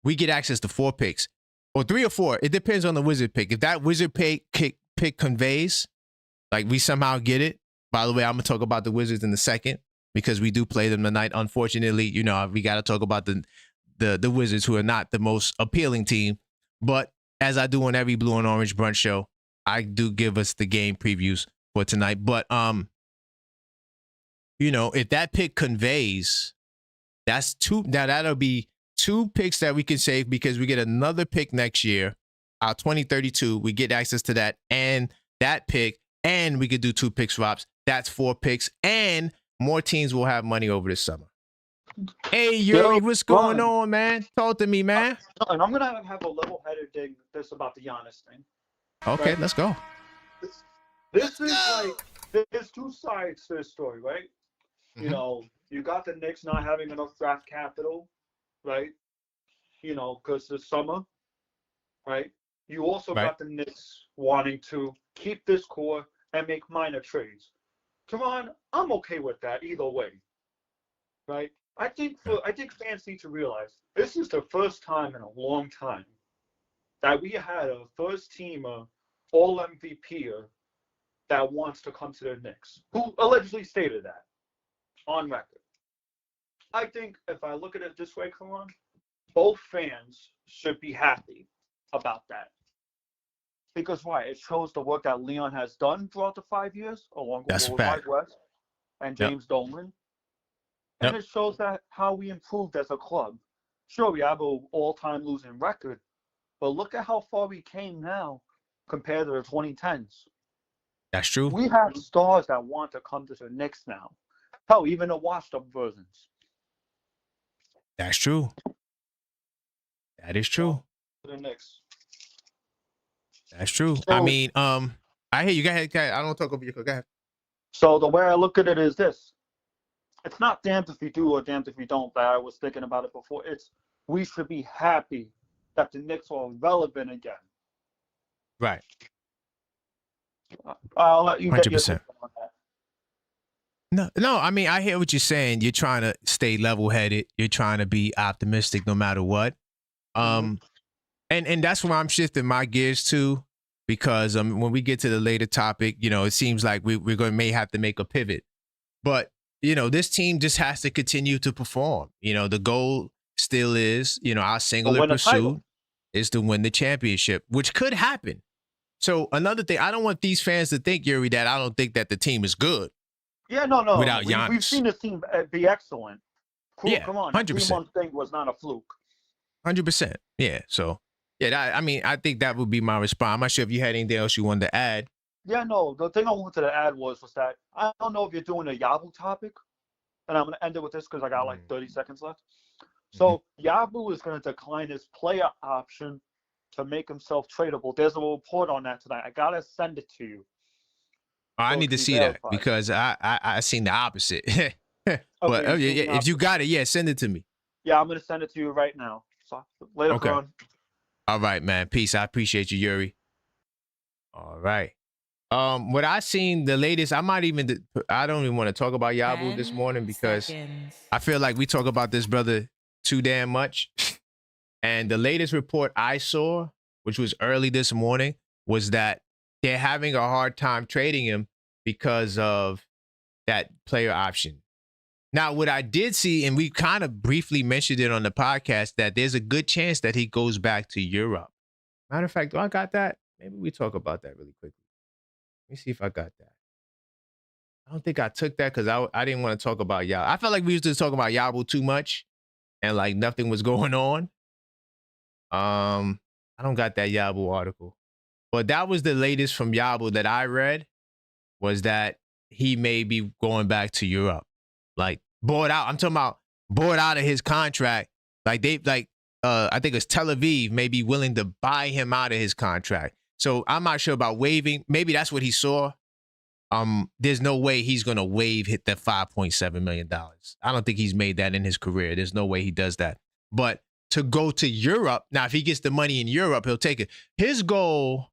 we get access to 4 picks, or 3 or 4. It depends on the Wizard pick. If that Wizard pick conveys, like we somehow get it. By the way, I'm going to talk about the Wizards in a second because we do play them tonight. Unfortunately, you know, we got to talk about the Wizards, who are not the most appealing team. But as I do on every Blue and Orange brunch show, I do give us the game previews for tonight. But, you know, if that pick conveys, that's 2. Now, that'll be 2 picks that we can save because we get another pick next year, our 2032. We get access to that and that pick, and we could do 2 pick swaps. That's 4 picks, and more teams will have money over this summer. Hey, Yuri, what's going on, man? Talk to me, man. And I'm gonna have a level-headed dig this about the Giannis thing. Okay, right? Let's go. This is like there's 2 sides to this story, right? Mm-hmm. You know, you got the Knicks not having enough draft capital, right? You know, because it's summer, right? You also got the Knicks wanting to keep this core and make minor trades. Teron, I'm okay with that either way, right? I think fans need to realize this is the first time in a long time that we had a first-teamer, all-MVPer that wants to come to the Knicks, who allegedly stated that on record. I think if I look at it this way, Karan, both fans should be happy about that. Because why? It shows the work that Leon has done throughout the 5 years, along with Mike West. and Yep. James Dolan. Yep. And it shows that how we improved as a club. Sure, we have an all-time losing record, but look at how far we came now compared to the 2010s. That's true. We have stars that want to come to the Knicks now. Hell, even the washed-up versions. That's true. That is true. To the Knicks. That's true. So, I mean, I hear you. Go ahead. I don't talk over you. Go ahead. So the way I look at it is this. It's not damned if you do or damned if you don't, that I was thinking about it before. It's we should be happy that the Knicks are relevant again. Right. I'll let you get your 100%. take on that. No. I mean, I hear what you're saying. You're trying to stay level-headed. You're trying to be optimistic no matter what. And that's where I'm shifting my gears to, because when we get to the later topic, you know, it seems like we're may have to make a pivot. But you know, this team just has to continue to perform. You know, the goal still is, you know, our singular pursuit is to win the championship, which could happen. So another thing, I don't want these fans to think, Yuri, that I don't think that the team is good. Yeah, no. Without Giannis. We've seen this team be excellent. Cool, Yeah, come on. 100%. 3-month thing was not a fluke. 100%. Yeah. So, yeah, I mean, I think that would be my response. I'm not sure if you had anything else you wanted to add. Yeah, no. The thing I wanted to add was that I don't know if you're doing a Yabu topic, and I'm going to end it with this because I got like 30 seconds left. So Yabu is going to decline his player option to make himself tradable. There's a report on that tonight. I got to send it to you. I need to see that because I seen the opposite. But if you got it, send it to me. Yeah, I'm going to send it to you right now. So later, Okay. Karan. All right, man. Peace. I appreciate you, Yuri. All right. What I seen the latest, I don't even want to talk about Yabu this morning because I feel like we talk about this brother too damn much. And the latest report I saw, which was early this morning, was that they're having a hard time trading him because of that player option. Now, what I did see, and we kind of briefly mentioned it on the podcast, that there's a good chance that he goes back to Europe. Matter of fact, do I got that? Maybe we talk about that really quickly. Let me see if I got that. I don't think I took that because I didn't want to talk about Yabu. I felt like we used to talk about Yabu too much and like nothing was going on. I don't got that Yabu article. But that was the latest from Yabu that I read, was that he may be going back to Europe. Like bought out. I'm talking about bought out of his contract. Like I think it's Tel Aviv may be willing to buy him out of his contract. So I'm not sure about waiving. Maybe that's what he saw. There's no way he's gonna hit that $5.7 million. I don't think he's made that in his career. There's no way he does that. But to go to Europe, now if he gets the money in Europe, he'll take it. His goal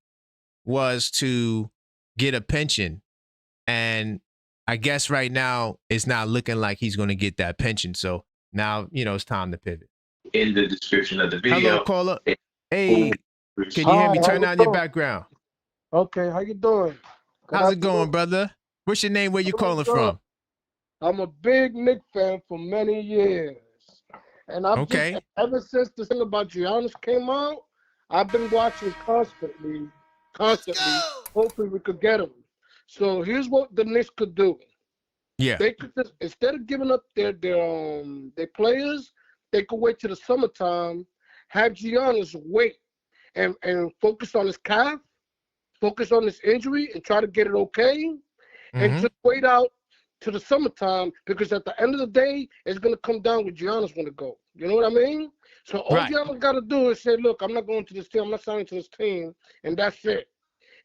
was to get a pension, and I guess right now it's not looking like he's gonna get that pension. So now it's time to pivot. In the description of the video. Hello, caller. Hey, can you hear me? Turn down your background. Okay, how you doing? How's it going, brother? What's your name? Where you calling from? I'm a big Knicks fan for many years. And ever since the thing about Giannis came out, I've been watching constantly. Hopefully we could get him. So here's what the Knicks could do. Yeah. They could just, instead of giving up their players, they could wait till the summertime, have Giannis wait and focus on his calf, focus on his injury, and try to get it okay, and just wait out to the summertime, because at the end of the day, it's going to come down with Giannis want to go. You know what I mean? So all Giannis got to do is say, look, I'm not going to this team. I'm not signing to this team, and that's it.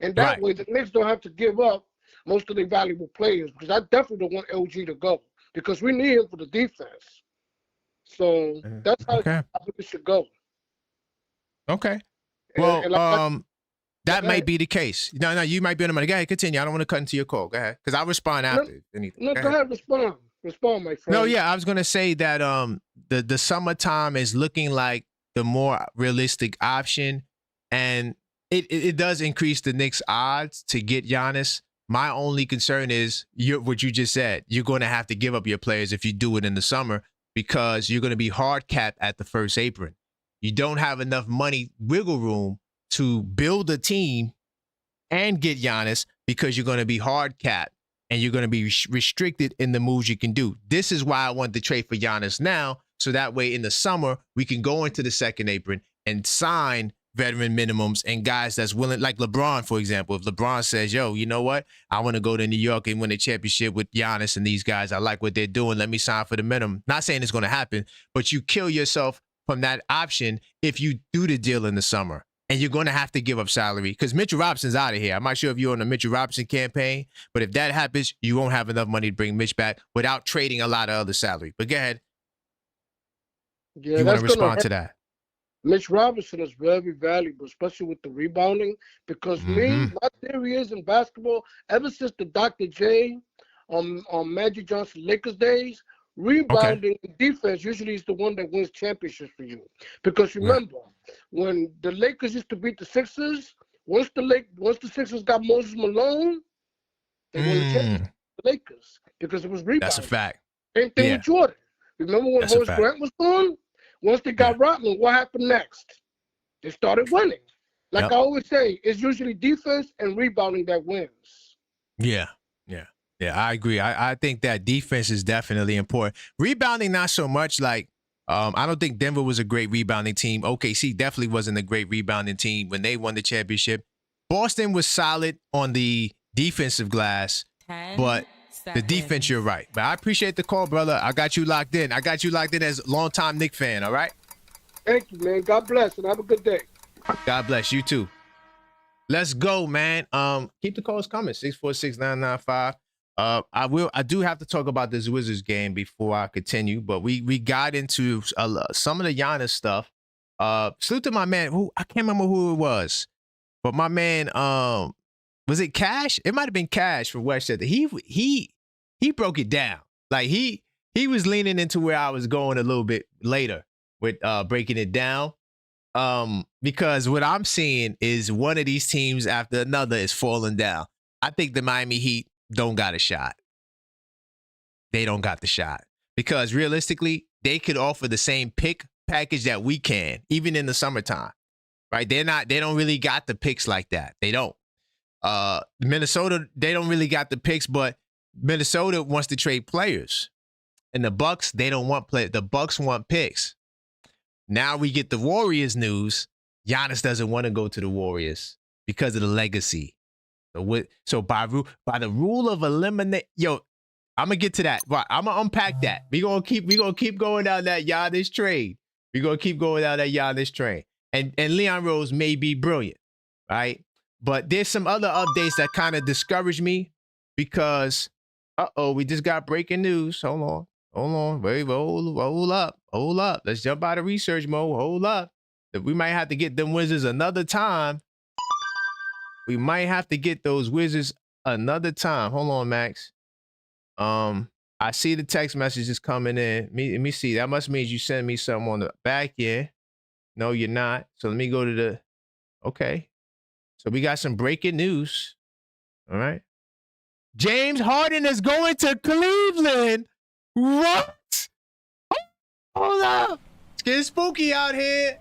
And that way, the Knicks don't have to give up most of their valuable players, because I definitely don't want LG to go, because we need him for the defense. So that's how I think it should go. Okay. Well, that might be the case. No, you might be on the money. Go ahead, continue. I don't want to cut into your call. Go ahead, because I'll respond after anything. No, go ahead, respond. Respond, my friend. No, yeah, I was gonna say that the summertime is looking like the more realistic option, and it does increase the Knicks' odds to get Giannis. My only concern is what you just said. You're going to have to give up your players if you do it in the summer, because you're going to be hard capped at the first apron. You don't have enough money wiggle room to build a team and get Giannis, because you're going to be hard capped and you're going to be restricted in the moves you can do. This is why I want to trade for Giannis now, so that way in the summer we can go into the second apron and sign veteran minimums and guys that's willing, like LeBron, for example. If LeBron says, yo, you know what? I want to go to New York and win a championship with Giannis and these guys. I like what they're doing. Let me sign for the minimum. Not saying it's going to happen, but you kill yourself from that option if you do the deal in the summer. And you're going to have to give up salary because Mitchell Robinson's out of here. I'm not sure if you're on the Mitchell Robinson campaign, but if that happens, you won't have enough money to bring Mitch back without trading a lot of other salary. But go ahead. Yeah, you want to that's respond to that? Mitch Robinson is very valuable, especially with the rebounding, because my theory is in basketball, ever since the Dr. J on Magic Johnson Lakers days, rebounding defense usually is the one that wins championships for you. Because remember, when the Lakers used to beat the Sixers, once the Sixers got Moses Malone, they won the championship for the Lakers because it was rebounding. That's a fact. Same thing with Jordan. Remember when Horace Grant was gone? Once they got Rodman, what happened next? They started winning. Like I always say, it's usually defense and rebounding that wins. Yeah, I agree. I think that defense is definitely important. Rebounding, not so much. Like, I don't think Denver was a great rebounding team. OKC definitely wasn't a great rebounding team when they won the championship. Boston was solid on the defensive glass, but the defense, you're right. But I appreciate the call, brother. I got you locked in. I got you locked in as a longtime Knicks fan, all right? Thank you, man. God bless, and have a good day. God bless. You too. Let's go, man. Keep the calls coming. 646-995. I do have to talk about this Wizards game before I continue, but we got into some of the Giannis stuff. Salute to my man, who I can't remember who it was, but my man, was it Cash? It might have been Cash from Westchester. He broke it down. Like he was leaning into where I was going a little bit later with breaking it down. Because what I'm seeing is one of these teams after another is falling down. I think the Miami Heat don't got a shot. They don't got the shot because realistically, they could offer the same pick package that we can, even in the summertime, right? They don't really got the picks like that. They don't. Minnesota, they don't really got the picks, but Minnesota wants to trade players. And the Bucks, they don't want players. The Bucks want picks. Now we get the Warriors news. Giannis doesn't want to go to the Warriors because of the legacy. So by the rule of eliminate, I'm gonna get to that. But I'm gonna unpack that. We gonna keep going down that Giannis trade. We're gonna keep going down that Giannis train. And Leon Rose may be brilliant, right? But there's some other updates that kind of discourage me because we just got breaking news. Hold on. Wait, hold up. Let's jump out of research mode. Hold up. We might have to get them Wizards another time. We might have to get those Wizards another time. Hold on, Max. I see the text messages coming in. Let me see. That must mean you sent me something on the back end. No, you're not. So let me go to the. Okay. So we got some breaking news. All right. James Harden is going to Cleveland. What? Hold up. It's getting spooky out here.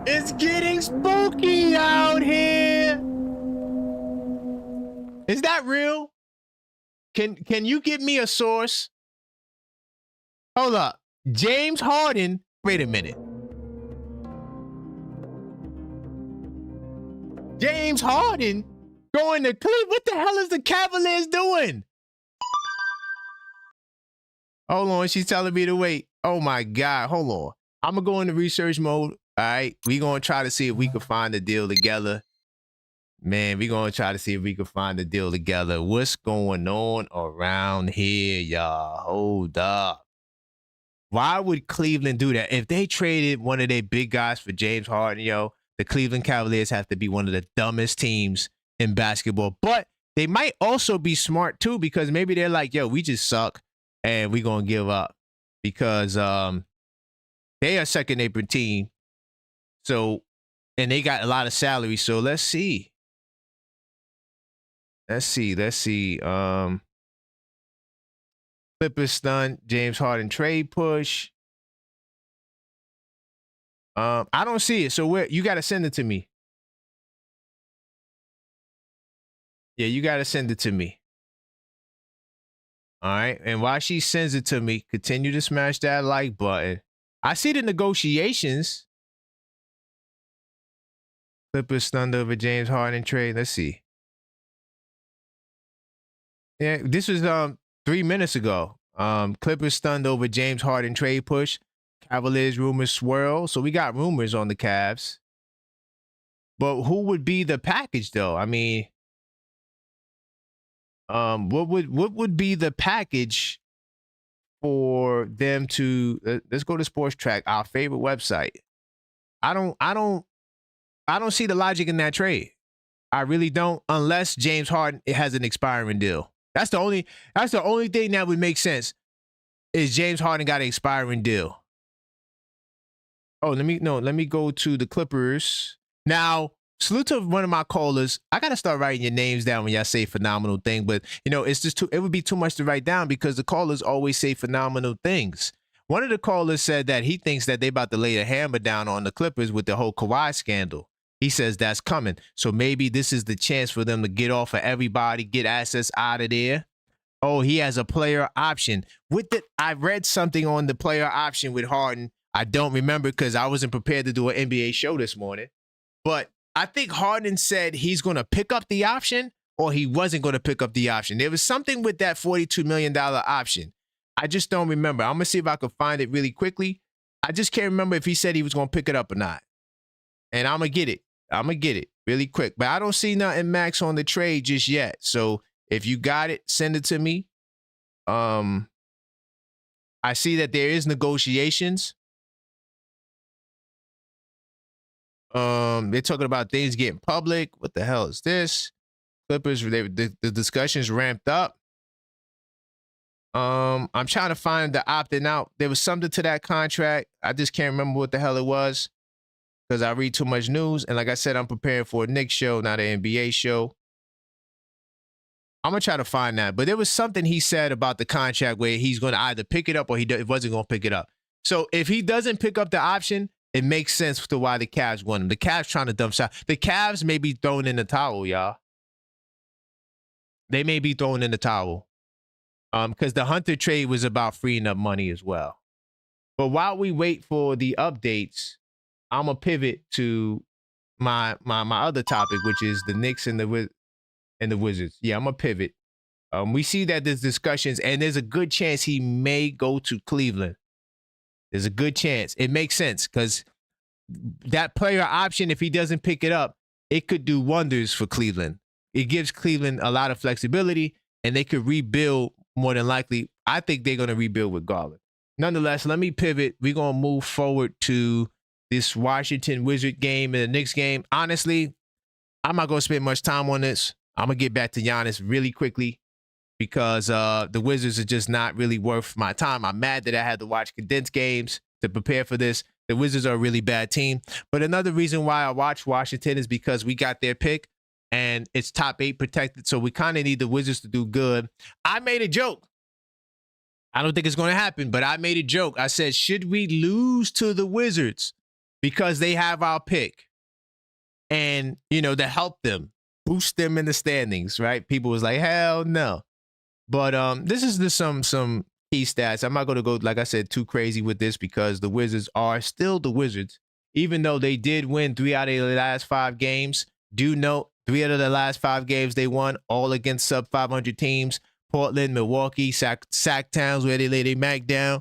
It's getting spooky out here. Is that real? Can you give me a source? Hold up. James Harden. Wait a minute. James Harden going to Cleveland. What the hell is the Cavaliers doing? Hold on. She's telling me to wait. Oh, my God. Hold on. I'm going to go into research mode. All right. We're going to try to see if we can find a deal together. Man, we're going to try to see if we can find a deal together. What's going on around here, y'all? Hold up. Why would Cleveland do that? If they traded one of their big guys for James Harden, the Cleveland Cavaliers have to be one of the dumbest teams in basketball. But they might also be smart, too, because maybe they're like, we just suck, and we're going to give up. Because they are a second apron team. So, and they got a lot of salary. So, let's see. Let's see. Clippers stunt, James Harden trade push. I don't see it. So where you got to send it to me. Yeah, you got to send it to me. All right. And while she sends it to me, continue to smash that like button. I see the negotiations. Clippers stunned over James Harden trade. Let's see. Yeah, this was 3 minutes ago. Clippers stunned over James Harden trade push. Cavaliers rumors swirl. So we got rumors on the Cavs. But who would be the package though? I mean, what would be the package for them to let's go to Sports Track, our favorite website. I don't see the logic in that trade. I really don't, unless James Harden has an expiring deal. That's the only thing that would make sense is James Harden got an expiring deal. Oh, let me go to the Clippers. Now, salute to one of my callers. I gotta start writing your names down when y'all say phenomenal thing, but it's just it would be too much to write down because the callers always say phenomenal things. One of the callers said that he thinks that they about to lay a hammer down on the Clippers with the whole Kawhi scandal. He says that's coming. So maybe this is the chance for them to get off of everybody, get assets out of there. Oh, he has a player option. I read something on the player option with Harden. I don't remember because I wasn't prepared to do an NBA show this morning. But I think Harden said he's going to pick up the option or he wasn't going to pick up the option. There was something with that $42 million option. I just don't remember. I'm going to see if I can find it really quickly. I just can't remember if he said he was going to pick it up or not. And I'm going to get it. I'm going to get it really quick. But I don't see nothing, Max, on the trade just yet. So if you got it, send it to me. I see that there is negotiations. They're talking about things getting public. What the hell is this? Clippers, the discussions ramped up. I'm trying to find the opting out. There was something to that contract. I just can't remember what the hell it was because I read too much news. And like I said, I'm preparing for a Knicks show, not an NBA show. I'm going to try to find that. But there was something he said about the contract where he's going to either pick it up or he wasn't going to pick it up. So if he doesn't pick up the option, it makes sense to why the Cavs want him. The Cavs trying to dump shot. The Cavs may be throwing in the towel, y'all. They may be throwing in the towel. Because the Hunter trade was about freeing up money as well. But while we wait for the updates, I'm gonna pivot to my other topic, which is the Knicks and the Wizards. Yeah, I'm gonna pivot. We see that there's discussions, and there's a good chance he may go to Cleveland. There's a good chance. It makes sense because that player option, if he doesn't pick it up, it could do wonders for Cleveland. It gives Cleveland a lot of flexibility, and they could rebuild more than likely. I think they're going to rebuild with Garland. Nonetheless, let me pivot. We're going to move forward to this Washington Wizard game and the Knicks game. Honestly, I'm not going to spend much time on this. I'm going to get back to Giannis really quickly because the Wizards are just not really worth my time. I'm mad that I had to watch condensed games to prepare for this. The Wizards are a really bad team. But another reason why I watch Washington is because we got their pick and it's top 8 protected. So we kind of need the Wizards to do good. I made a joke. I don't think it's going to happen, but I made a joke. I said, should we lose to the Wizards because they have our pick and, to help them, boost them in the standings, right? People was like, hell no. But this is just some key stats. I'm not going to go, like I said, too crazy with this because the Wizards are still the Wizards, even though they did win 3 out of the last 5 games. Do note, 3 out of the last 5 games they won, all against sub 500 teams. Portland, Milwaukee, sack towns where they lay their Mac down.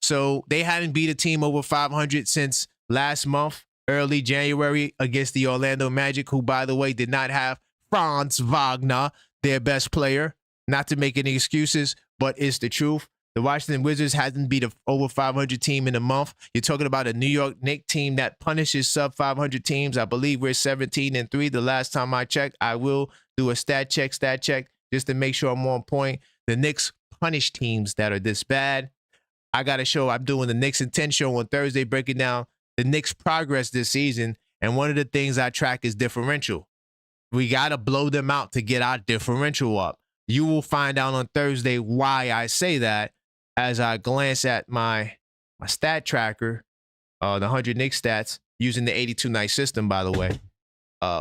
So they hadn't beat a team over 500 since last month, early January, against the Orlando Magic, who, by the way, did not have Franz Wagner, their best player. Not to make any excuses, but it's the truth. The Washington Wizards hasn't beat a over 500 team in a month. You're talking about a New York Knicks team that punishes sub 500 teams. I believe we're 17-3 the last time I checked. I will do a stat check just to make sure I'm on point. The Knicks punish teams that are this bad. I got a show. I'm doing the Knicks in 10 show on Thursday, breaking down the Knicks' progress this season. And one of the things I track is differential. We got to blow them out to get our differential up. You will find out on Thursday why I say that as I glance at my stat tracker, the 100 Knicks stats, using the 82 night system, by the way,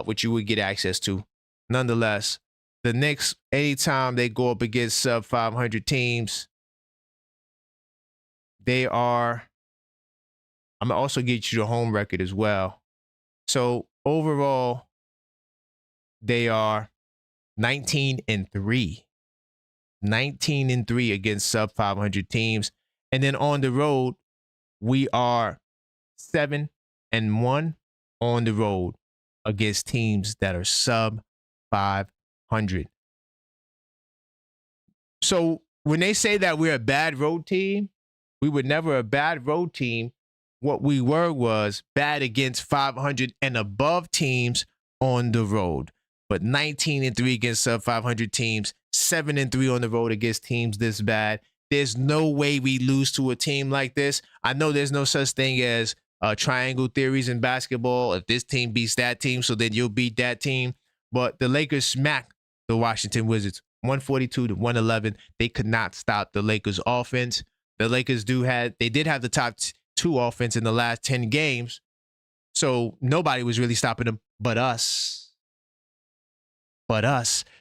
which you would get access to. Nonetheless, the Knicks, anytime they go up against sub 500 teams, they are, I'm going to also get you the home record as well. So overall, they are 19-3. 19-3 against sub 500 teams. And then on the road, we are 7-1 on the road against teams that are sub 500. So when they say that we're a bad road team, we were never a bad road team. What we were was bad against 500 and above teams on the road. But 19-3 against sub 500 teams, 7-3 on the road against teams this bad. There's no way we lose to a team like this. I know there's no such thing as triangle theories in basketball. If this team beats that team, so then you'll beat that team. But the Lakers smacked the Washington Wizards 142-111. They could not stop the Lakers offense. The Lakers did have the top 2 offense in the last 10 games. So nobody was really stopping them but us.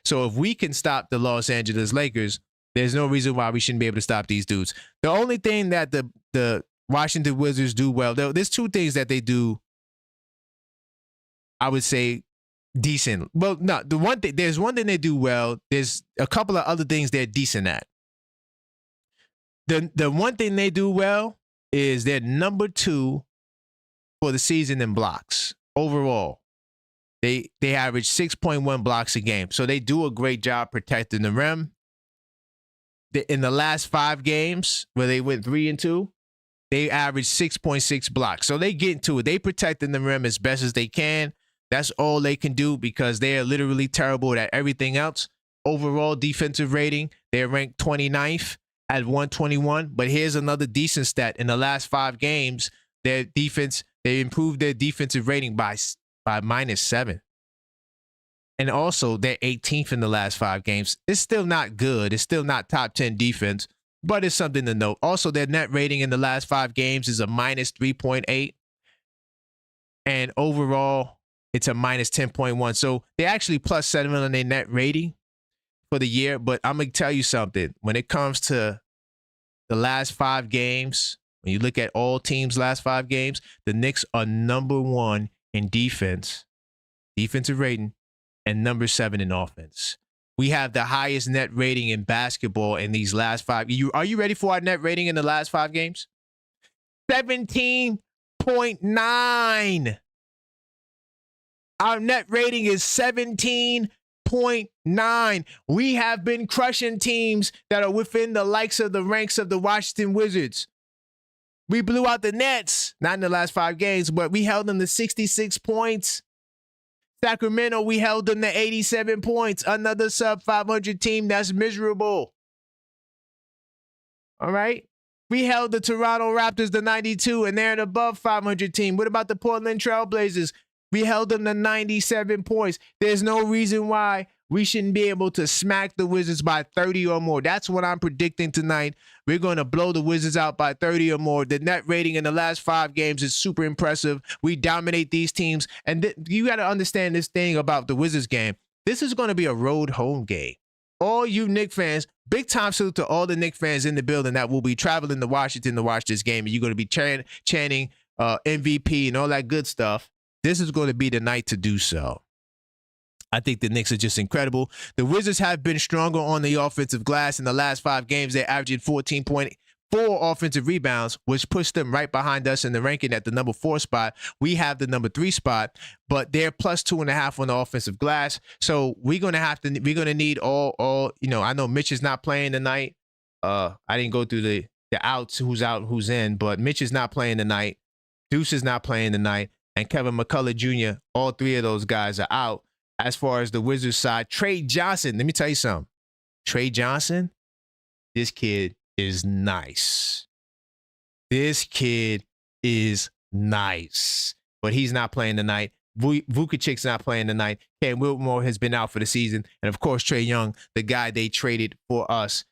So if we can stop the Los Angeles Lakers, there's no reason why we shouldn't be able to stop these dudes. The only thing that the Washington Wizards do well, there's 2 things that they do, I would say, decent. Well, no, there's one thing they do well. There's a couple of other things they're decent at. The one thing they do well is they're number 2 for the season in blocks overall. They average 6.1 blocks a game. So they do a great job protecting the rim. In the last 5 games where they went 3-2, they averaged 6.6 blocks. So they get into it. They protecting the rim as best as they can. That's all they can do because they are literally terrible at everything else. Overall defensive rating, they're ranked 29th at 121. But here's another decent stat. In the last 5 games, their defense, they improved their defensive rating by -7. And also, they're 18th in the last 5 games. It's still not good. It's still not top 10 defense, but it's something to note. Also, their net rating in the last 5 games is a -3.8. And overall, it's a -10.1. So they're actually +7 on their net rating for the year. But I'm going to tell you something. When it comes to the last 5 games, when you look at all teams' last 5 games, the Knicks are number 1 in defensive rating, and number 7 in offense. We have the highest net rating in basketball in these last 5. Are you ready for our net rating in the last 5 games? 17.9. Our net rating is 17.9. We have been crushing teams that are within the likes of the ranks of the Washington Wizards. We blew out the Nets, not in the last 5 games, but we held them to 66 points. Sacramento, we held them to 87 points. Another sub 500 team that's miserable. All right? We held the Toronto Raptors to 92, and they're an above 500 team. What about the Portland Trail Blazers? We held them to 97 points. There's no reason why we shouldn't be able to smack the Wizards by 30 or more. That's what I'm predicting tonight. We're going to blow the Wizards out by 30 or more. The net rating in the last 5 games is super impressive. We dominate these teams. And you got to understand this thing about the Wizards game. This is going to be a road home game. All you Knicks fans, big time salute to all the Knicks fans in the building that will be traveling to Washington to watch this game. And you're going to be chanting MVP and all that good stuff. This is going to be the night to do so. I think the Knicks are just incredible. The Wizards have been stronger on the offensive glass in the last 5 games. They're averaging 14.4 offensive rebounds, which pushed them right behind us in the ranking at the number 4 spot. We have the number 3 spot, but they're +2.5 on the offensive glass. So we're gonna need all. I know Mitch is not playing tonight. I didn't go through the outs, who's out, who's in, but Mitch is not playing tonight. Deuce is not playing tonight, and Kevin McCullough Jr. All 3 of those guys are out. As far as the Wizards side, Trey Johnson, let me tell you something. Trey Johnson, this kid is nice. This kid is nice. But he's not playing tonight. Vukicic's not playing tonight. Ken Whitmore has been out for the season. And, of course, Trae Young, the guy they traded for us,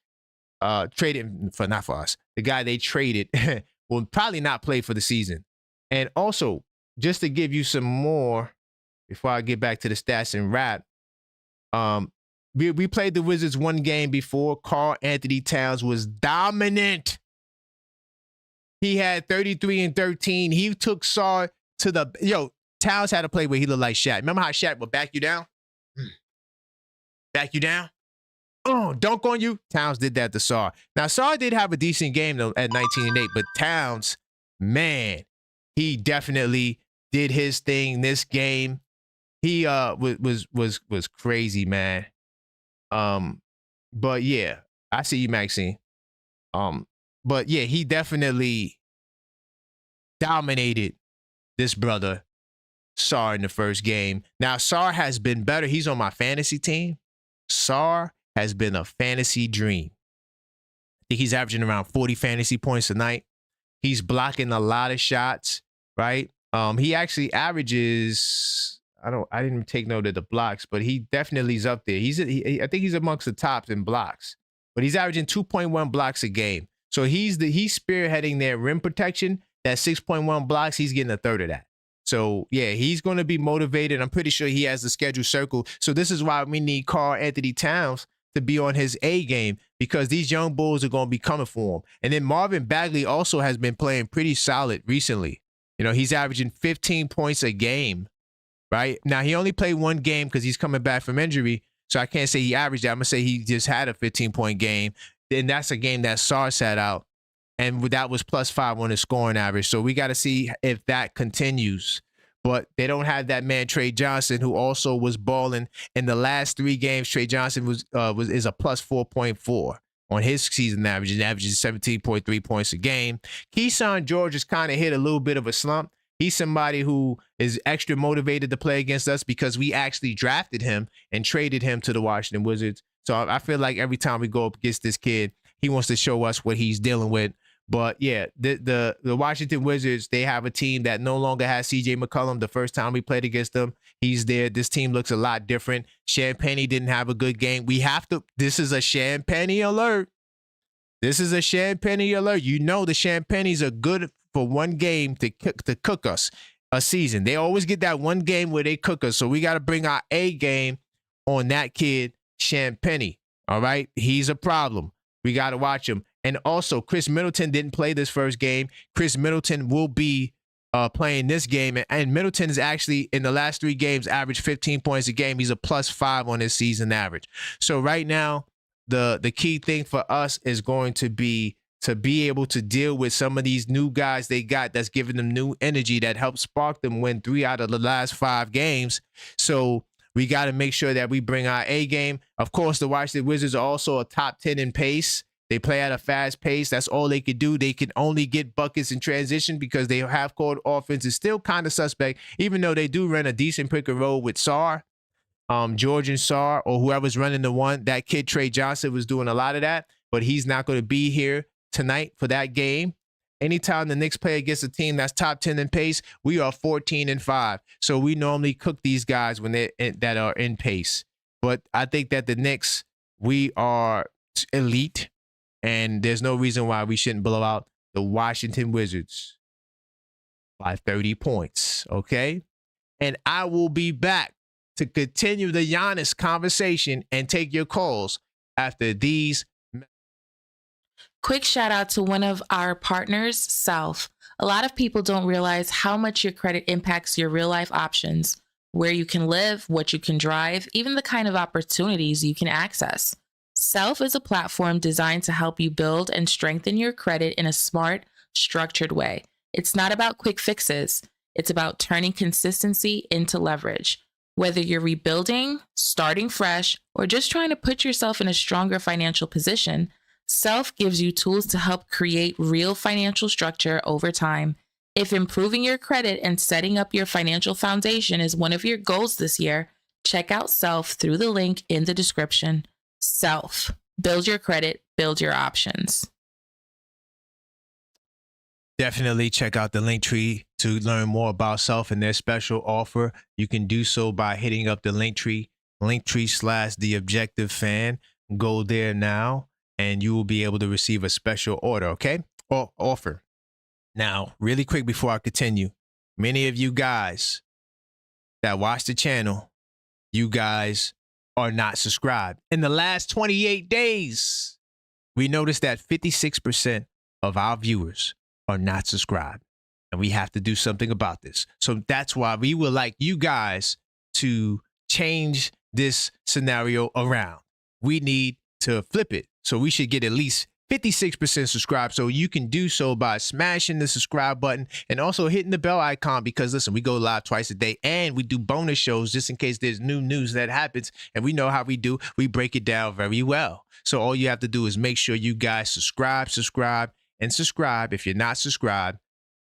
not for us, the guy they traded will probably not play for the season. And also, just to give you some more, before I get back to the stats and wrap, we played the Wizards one game before. Karl-Anthony Towns was dominant. He had 33 and 13. He took Sarr to the Towns had a play where he looked like Shaq. Remember how Shaq would back you down? Back you down? Oh, dunk on you. Towns did that to Sarr. Now, Sarr did have a decent game though at 19 and 8, but Towns, man, he definitely did his thing this game. He was crazy, man. But yeah, I see you, Maxine. But yeah, he definitely dominated this brother Sarr in the first game. Now, Sarr has been better. He's on my fantasy team. Sarr has been a fantasy dream. I think he's averaging around 40 fantasy points a night. He's blocking a lot of shots, right? He actually averages, I didn't take note of the blocks, but he definitely is up there. I think he's amongst the tops in blocks, but he's averaging 2.1 blocks a game. So he's spearheading their rim protection. That 6.1 blocks, he's getting a third of that. So yeah, he's going to be motivated. I'm pretty sure he has the schedule circled. So this is why we need Karl-Anthony Towns to be on his A game, because these young bulls are going to be coming for him. And then Marvin Bagley also has been playing pretty solid recently. He's averaging 15 points a game, right? Now, he only played one game because he's coming back from injury, so I can't say he averaged that. I'm going to say he just had a 15-point game. Then that's a game that Sarr sat out, and that was +5 on his scoring average. So we got to see if that continues. But they don't have that man Trey Johnson, who also was balling in the last 3 games. Trey Johnson is a +4.4 on his season average, and averages 17.3 points a game. Keyshawn George has kind of hit a little bit of a slump. He's somebody who is extra motivated to play against us because we actually drafted him and traded him to the Washington Wizards. So I feel like every time we go up against this kid, he wants to show us what he's dealing with. But yeah, the Washington Wizards, they have a team that no longer has CJ McCollum. The first time we played against them, he's there. This team looks a lot different. Champagnie didn't have a good game. This is a Champagnie alert. This is a Champagnie alert. The Champagnies are good for one game to cook us a season. They always get that one game where they cook us. So we got to bring our A game on that kid, Champagnie. All right? He's a problem. We got to watch him. And also, Chris Middleton didn't play this first game. Chris Middleton will be playing this game. And Middleton is actually, in the last 3 games, averaged 15 points a game. He's a +5 on his season average. So right now, the key thing for us is going to be able to deal with some of these new guys they got that's giving them new energy that helped spark them win 3 out of the last 5 games. So we got to make sure that we bring our A game. Of course, the Washington Wizards are also a top 10 in pace. They play at a fast pace. That's all they could do. They can only get buckets in transition because their half-court offense is still kind of suspect, even though they do run a decent pick and roll with Sarr, George and Sarr, or whoever's running the one. That kid, Trey Johnson, was doing a lot of that, but he's not going to be here tonight for that game. Anytime the Knicks play against a team that's top 10 in pace, we are 14-5. So we normally cook these guys when that are in pace. But I think that the Knicks, we are elite. And there's no reason why we shouldn't blow out the Washington Wizards by 30 points, okay? And I will be back to continue the Giannis conversation and take your calls after these. Quick shout out to one of our partners, Self. A lot of people don't realize how much your credit impacts your real life options, where you can live, what you can drive, even the kind of opportunities you can access. Self is a platform designed to help you build and strengthen your credit in a smart, structured way. It's not about quick fixes. It's about turning consistency into leverage. Whether you're rebuilding, starting fresh, or just trying to put yourself in a stronger financial position, Self gives you tools to help create real financial structure over time. If improving your credit and setting up your financial foundation is one of your goals this year, check out Self through the link in the description. Self. Build your credit, build your options. Definitely check out the link tree to learn more about Self and their special offer. You can do so by hitting up the link tree /TheObjectiveFan. Go there now, and you will be able to receive a special order, okay? Or offer. Now, really quick before I continue, many of you guys that watch the channel, you guys are not subscribed. In the last 28 days, we noticed that 56% of our viewers are not subscribed. And we have to do something about this. So that's why we would like you guys to change this scenario around. We need to flip it. So we should get at least 56% subscribed. So you can do so by smashing the subscribe button and also hitting the bell icon, because listen, we go live twice a day and we do bonus shows just in case there's new news that happens. And we know how we do. We break it down very well. So all you have to do is make sure you guys subscribe if you're not subscribed,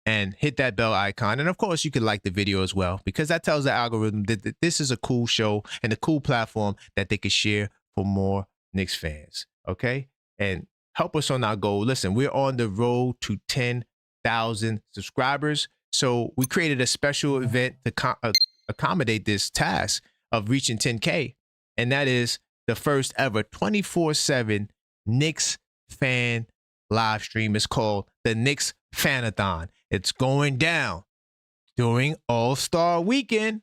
and hit that bell icon. And of course, you can like the video as well, because that tells the algorithm that this is a cool show and a cool platform that they can share for more Knicks fans. Okay? And help us on our goal. Listen, we're on the road to 10,000 subscribers. So we created a special event to accommodate this task of reaching 10K. And that is the first ever 24/7 Knicks fan live stream. It's called the Knicks Fanathon. It's going down during All-Star Weekend,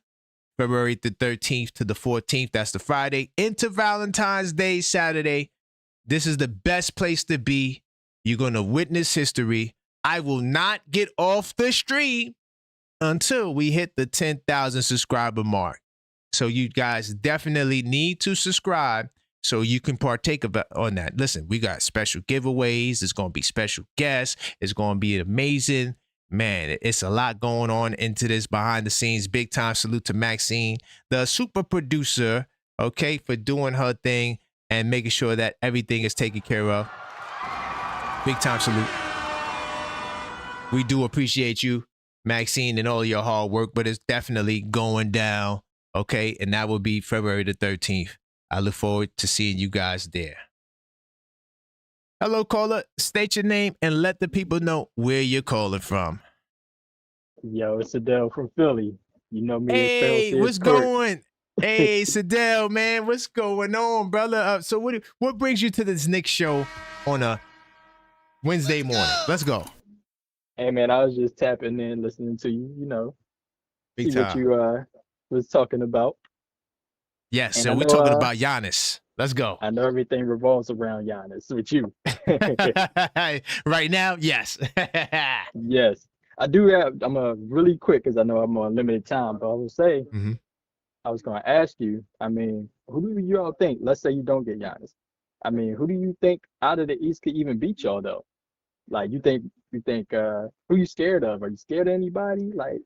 February the 13th to the 14th. That's the Friday into Valentine's Day, Saturday. This is the best place to be. You're going to witness history. I will not get off the stream until we hit the 10,000 subscriber mark. So you guys definitely need to subscribe so you can partake on that. Listen, we got special giveaways. There's going to be special guests. It's going to be amazing. Man, it's a lot going on into this behind the scenes. Big time salute to Maxine, the super producer, okay, for doing her thing and making sure that everything is taken care of. Big time salute. We do appreciate you, Maxine, and all your hard work, but it's definitely going down, okay? And that will be February the 13th. I look forward to seeing you guys there. Hello, caller. State your name and let the people know where you're calling from. Yo, it's Adele from Philly. You know me. Hey, what's going? Hey, Sadell, man, what's going on, brother? So what brings you to this Knicks show on a Wednesday morning? Let's go. Hey, man, I was just tapping in, listening to you, you know, Big see time. what you was talking about. Yes, And so I we're know, talking about Giannis. Let's go. I know everything revolves around Giannis with you. Right now, yes. Yes. I do have, I'm really quick because I know I'm on limited time, but I will say, I was going to ask you, I mean, who do you all think, let's say you don't get Giannis. I mean, who do you think out of the East could even beat y'all though? Like, you think, who you scared of? Are you scared of anybody? Like,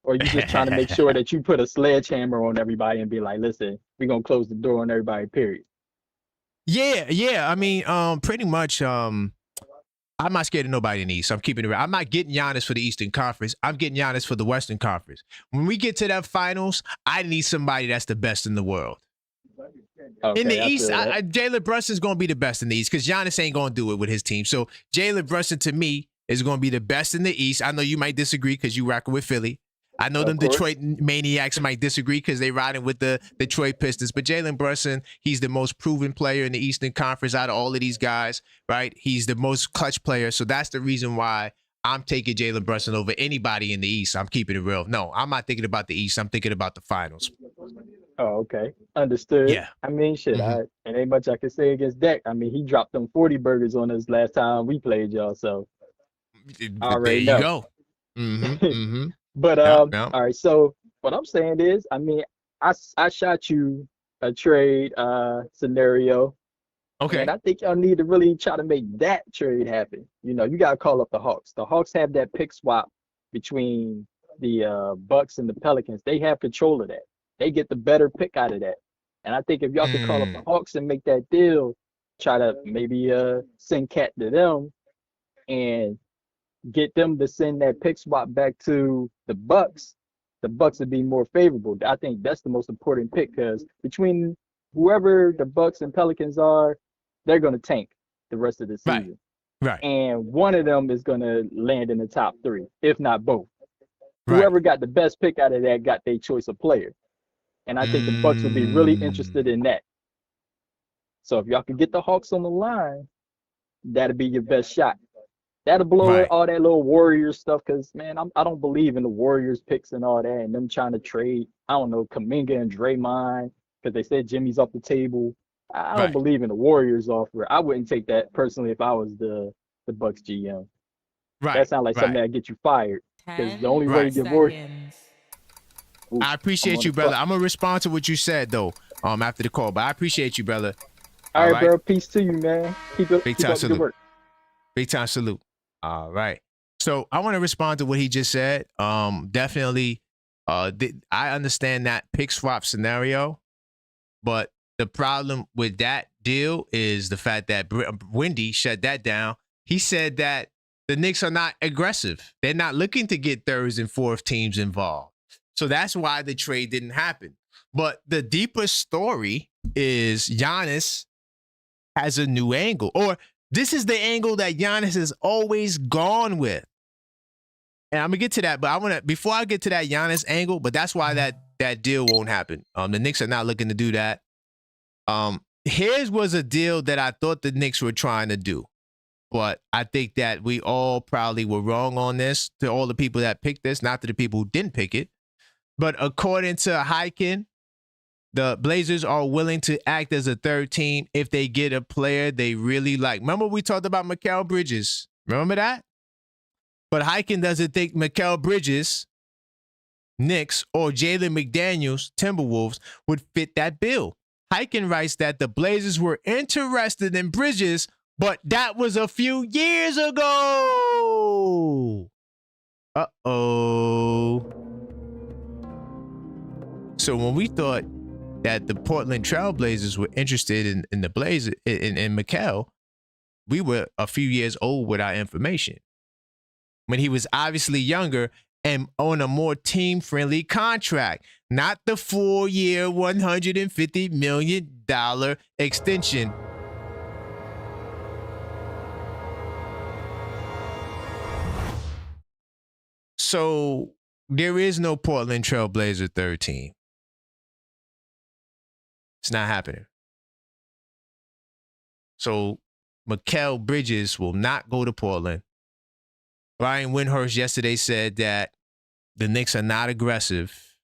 or are you just trying to make sure that you put a sledgehammer on everybody and be like, listen, we're going to close the door on everybody, period? Yeah. I mean, pretty much, I'm not scared of nobody in the East. I'm keeping it real. I'm not getting Giannis for the Eastern Conference. I'm getting Giannis for the Western Conference. When we get to that finals, I need somebody that's the best in the world. Okay, in the East, that. Jalen Brunson's going to be the best in the East because Giannis ain't going to do it with his team. So Jalen Brunson, to me, is going to be the best in the East. I know you might disagree because you rocking with Philly. I know them Detroit maniacs might disagree because they riding with the Detroit Pistons. But Jalen Brunson, he's the most proven player in the Eastern Conference out of all of these guys, right? He's the most clutch player. So that's the reason why I'm taking Jalen Brunson over anybody in the East. I'm keeping it real. No, I'm not thinking about the East. I'm thinking about the finals. Oh, okay. Understood. Yeah. I mean, shit, it ain't much I can say against Dak. I mean, he dropped them 40 burgers on us last time we played y'all, so I already there you know. go. But all right, so what I'm saying is, I mean, I shot you a trade scenario. Okay. And I think y'all need to really try to make that trade happen. You know, you gotta call up the Hawks. The Hawks have that pick swap between the Bucks and the Pelicans. They have control of that. They get the better pick out of that. And I think if y'all could call up the Hawks and make that deal, try to maybe send Cat to them and get them to send that pick swap back to the Bucks would be more favorable. I think that's the most important pick because between whoever the Bucks and Pelicans are, they're going to tank the rest of the season. Right. And one of them is going to land in the top 3, if not both. Whoever got the best pick out of that got their choice of player. And I think the Bucks would be really interested in that. So if y'all could get the Hawks on the line, that'd be your best shot. That'll blow all that little Warriors stuff because, man, I don't believe in the Warriors picks and all that and them trying to trade, I don't know, Kuminga and Draymond because they said Jimmy's off the table. I don't Right. believe in the Warriors offer. I wouldn't take that personally if I was the Bucks GM. That Right. sounds like something Right. that get you fired. Because the 10 only way to Right. divorce. seconds. Ooh, I I'm appreciate on you, the brother. clock. I'm gonna respond to what you said though, after the call. But I appreciate you, brother. All right, right. bro. Peace to you, man. Big Keep time up the good salute. work. Big time salute. All right. So I want to respond to what he just said. Definitely. I understand that pick swap scenario, but the problem with that deal is the fact that Wendy shut that down. He said that the Knicks are not aggressive. They're not looking to get thirds and fourth teams involved. So that's why the trade didn't happen. But the deeper story is Giannis has a new angle, or this is the angle that Giannis has always gone with. And I'm gonna get to that, but before I get to that Giannis angle, but that's why that deal won't happen. The Knicks are not looking to do that. Here's was a deal that I thought the Knicks were trying to do, but I think that we all probably were wrong on this. To all the people that picked this, not to the people who didn't pick it, but according to Hyken, the Blazers are willing to act as a third team if they get a player they really like. Remember we talked about Mikal Bridges? Remember that? But Hyken doesn't think Mikal Bridges, Knicks, or Jalen McDaniels, Timberwolves, would fit that bill. Hyken writes that the Blazers were interested in Bridges, but that was a few years ago. Uh-oh. So when we thought that the Portland Trailblazers were interested in the Blazers, in Mikal, we were a few years old with our information. When he was obviously younger and on a more team-friendly contract, not the 4-year, $150 million extension. So there is no Portland Trailblazer third team. It's not happening. So Mikal Bridges will not go to Portland. Brian Windhorst yesterday said that the Knicks are not aggressive.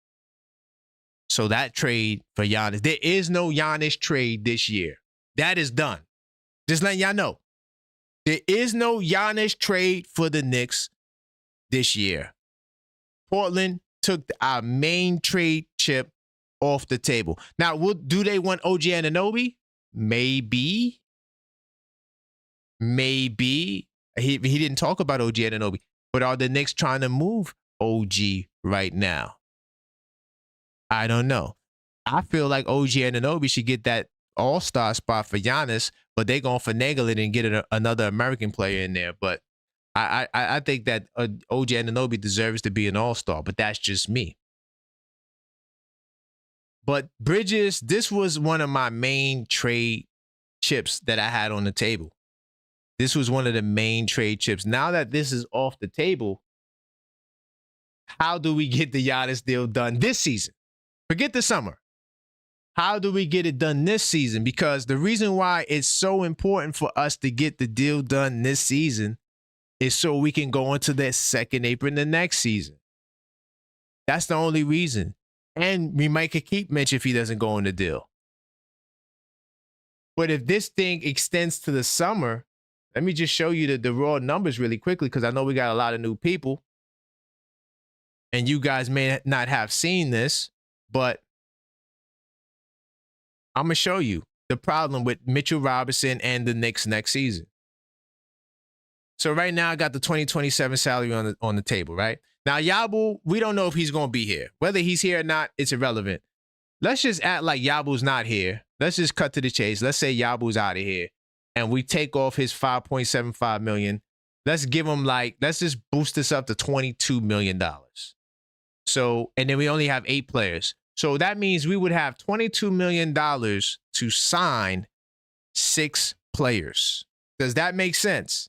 So that trade for Giannis, there is no Giannis trade this year. That is done. Just letting y'all know. There is no Giannis trade for the Knicks this year. Portland took our main trade chip off the table. Now, do they want OG Anunoby? Maybe. Maybe. He didn't talk about OG Anunoby. But are the Knicks trying to move OG right now? I don't know. I feel like OG Anunoby should get that all-star spot for Giannis, but they're going to finagle it and get another American player in there. But I think that OG Anunoby deserves to be an all-star, but that's just me. But Bridges, this was one of my main trade chips that I had on the table. This was one of the main trade chips. Now that this is off the table, how do we get the Giannis deal done this season? Forget the summer. How do we get it done this season? Because the reason why it's so important for us to get the deal done this season is so we can go into that second apron the next season. That's the only reason. And we might keep Mitch if he doesn't go on the deal. But if this thing extends to the summer, let me just show you the raw numbers really quickly because I know we got a lot of new people. And you guys may not have seen this, but I'm going to show you the problem with Mitchell Robinson and the Knicks next season. So right now I got the 2027 salary on the table, right? Now Yabu, we don't know if he's going to be here. Whether he's here or not, it's irrelevant. Let's just act like Yabu's not here. Let's just cut to the chase. Let's say Yabu's out of here and we take off his $5.75 million. Let's give him let's just boost this up to $22 million. So, and then we only have 8 players. So that means we would have $22 million to sign 6 players. Does that make sense?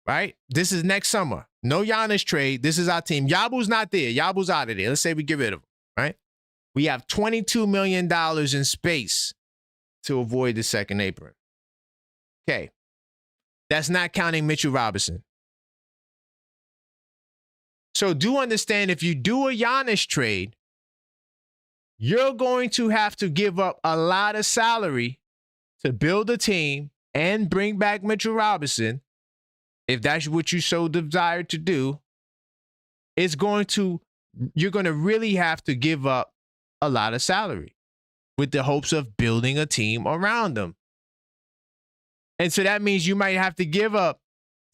Right? This is next summer. No Giannis trade. This is our team. Yabu's not there. Yabu's out of there. Let's say we get rid of him, right? We have $22 million in space to avoid the second apron. Okay. That's not counting Mitchell Robinson. So do understand if you do a Giannis trade, you're going to have to give up a lot of salary to build a team and bring back Mitchell Robinson, if that's what you so desire to do. You're going to really have to give up a lot of salary with the hopes of building a team around them. And so that means you might have to give up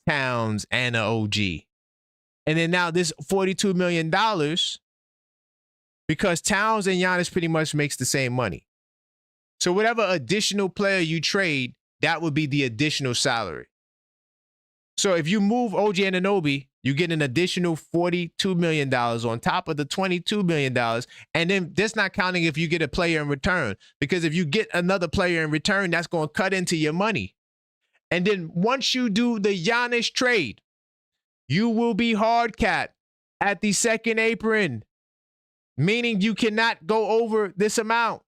Towns and an OG. And then now this $42 million, because Towns and Giannis pretty much makes the same money. So whatever additional player you trade, that would be the additional salary. So if you move OG Anunoby, you get an additional $42 million on top of the $22 million. And then that's not counting if you get a player in return. Because if you get another player in return, that's going to cut into your money. And then once you do the Giannis trade, you will be hard capped at the second apron, meaning you cannot go over this amount.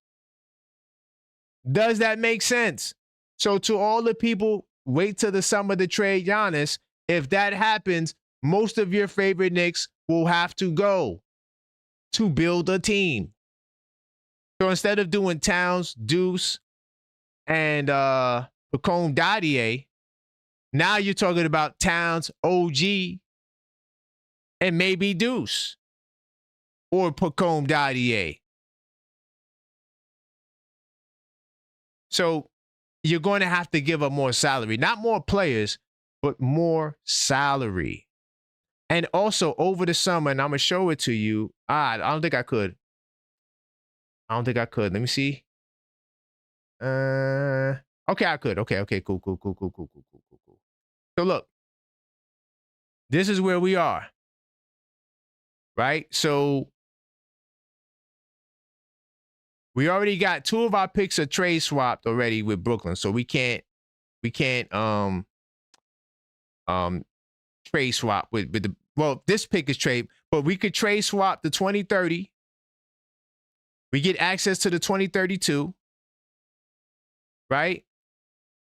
Does that make sense? So to all the people, wait till the summer to trade Giannis. If that happens, most of your favorite Knicks will have to go to build a team. So instead of doing Towns, Deuce, and Pacome Dadier, now you're talking about Towns, OG, and maybe Deuce or Pacome Dadier. So you're going to have to give up more salary, not more players, but more salary. And also over the summer, and I'm going to show it to you. I don't think I could. Let me see. Okay, I could. Okay, cool. So look, this is where we are, right? So we already got 2 of our picks are trade swapped already with Brooklyn, so we can't trade swap with the, well, this pick is trade, but we could trade swap the 2030. We get access to the 2032, right?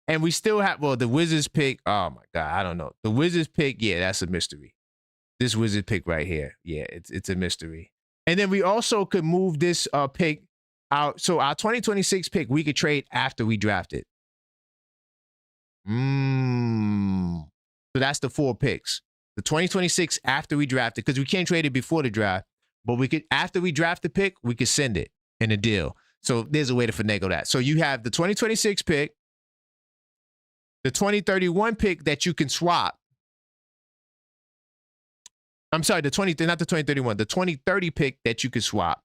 And we still have, well, the Wizards pick, oh my God, I don't know. The Wizards pick, yeah, that's a mystery. This Wizards pick right here, yeah, it's a mystery. And then we also could move this pick out. So our 2026 pick, we could trade after we draft it. So that's the 4 picks. The 2026 after we draft it, because we can't trade it before the draft, but we could, after we draft the pick, we could send it in a deal. So there's a way to finagle that. So you have the 2026 pick, the 2031 pick that you can swap. I'm sorry, not the 2031, the 2030 pick that you could swap.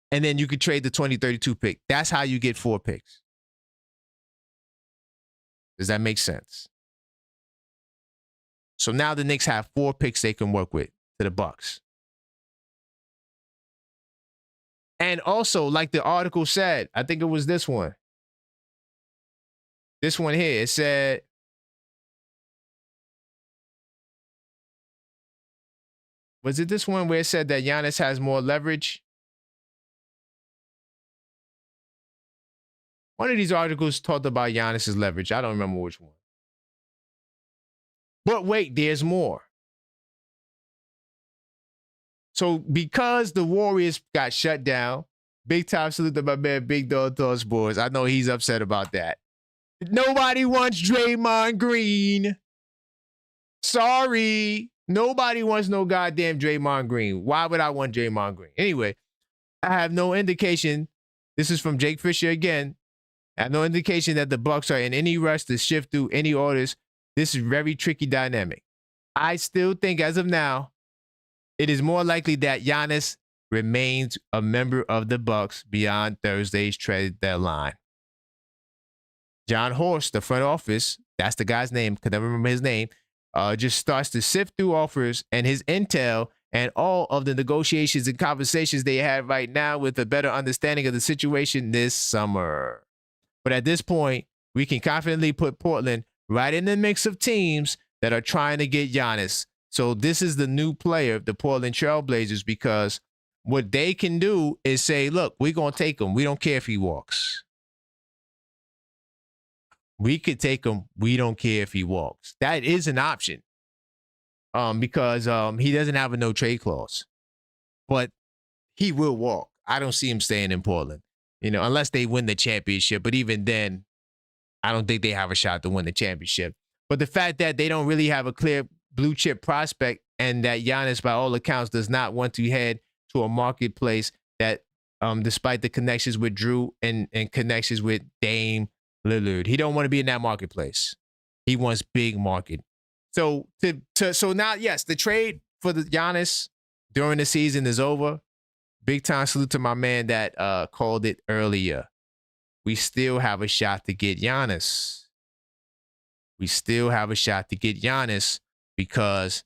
And then you could trade the 2032 pick. That's how you get 4 picks. Does that make sense? So now the Knicks have 4 picks they can work with to the Bucks. And also, like the article said, I think it was this one. This one here, it said, was it this one where it said that Giannis has more leverage? One of these articles talked about Giannis's leverage. I don't remember which one. But wait, there's more. So because the Warriors got shut down, big time salute to my man Big Dog Thought Sports. I know he's upset about that. Nobody wants Draymond Green. Sorry. Nobody wants no goddamn Draymond Green. Why would I want Draymond Green? Anyway, I have no indication. This is from Jake Fisher again. I have no indication that the Bucks are in any rush to shift through any orders. This is very tricky dynamic. I still think as of now, it is more likely that Giannis remains a member of the Bucks beyond Thursday's trade deadline. John Horst, the front office, that's the guy's name, could never remember his name, just starts to sift through offers and his intel and all of the negotiations and conversations they have right now with a better understanding of the situation this summer. But at this point, we can confidently put Portland right in the mix of teams that are trying to get Giannis. So this is the new player, the Portland Trailblazers, because what they can do is say, look, we're going to take him. We don't care if he walks. We could take him. We don't care if he walks. That is an option because he doesn't have a no trade clause. But he will walk. I don't see him staying in Portland, unless they win the championship. But even then, I don't think they have a shot to win the championship. But the fact that they don't really have a clear blue chip prospect and that Giannis, by all accounts, does not want to head to a marketplace that, despite the connections with Drew and connections with Dame Lillard, he don't want to be in that marketplace. He wants big market. So so now, yes, the trade for the Giannis during the season is over. Big time salute to my man that called it earlier. We still have a shot to get Giannis. We still have a shot to get Giannis because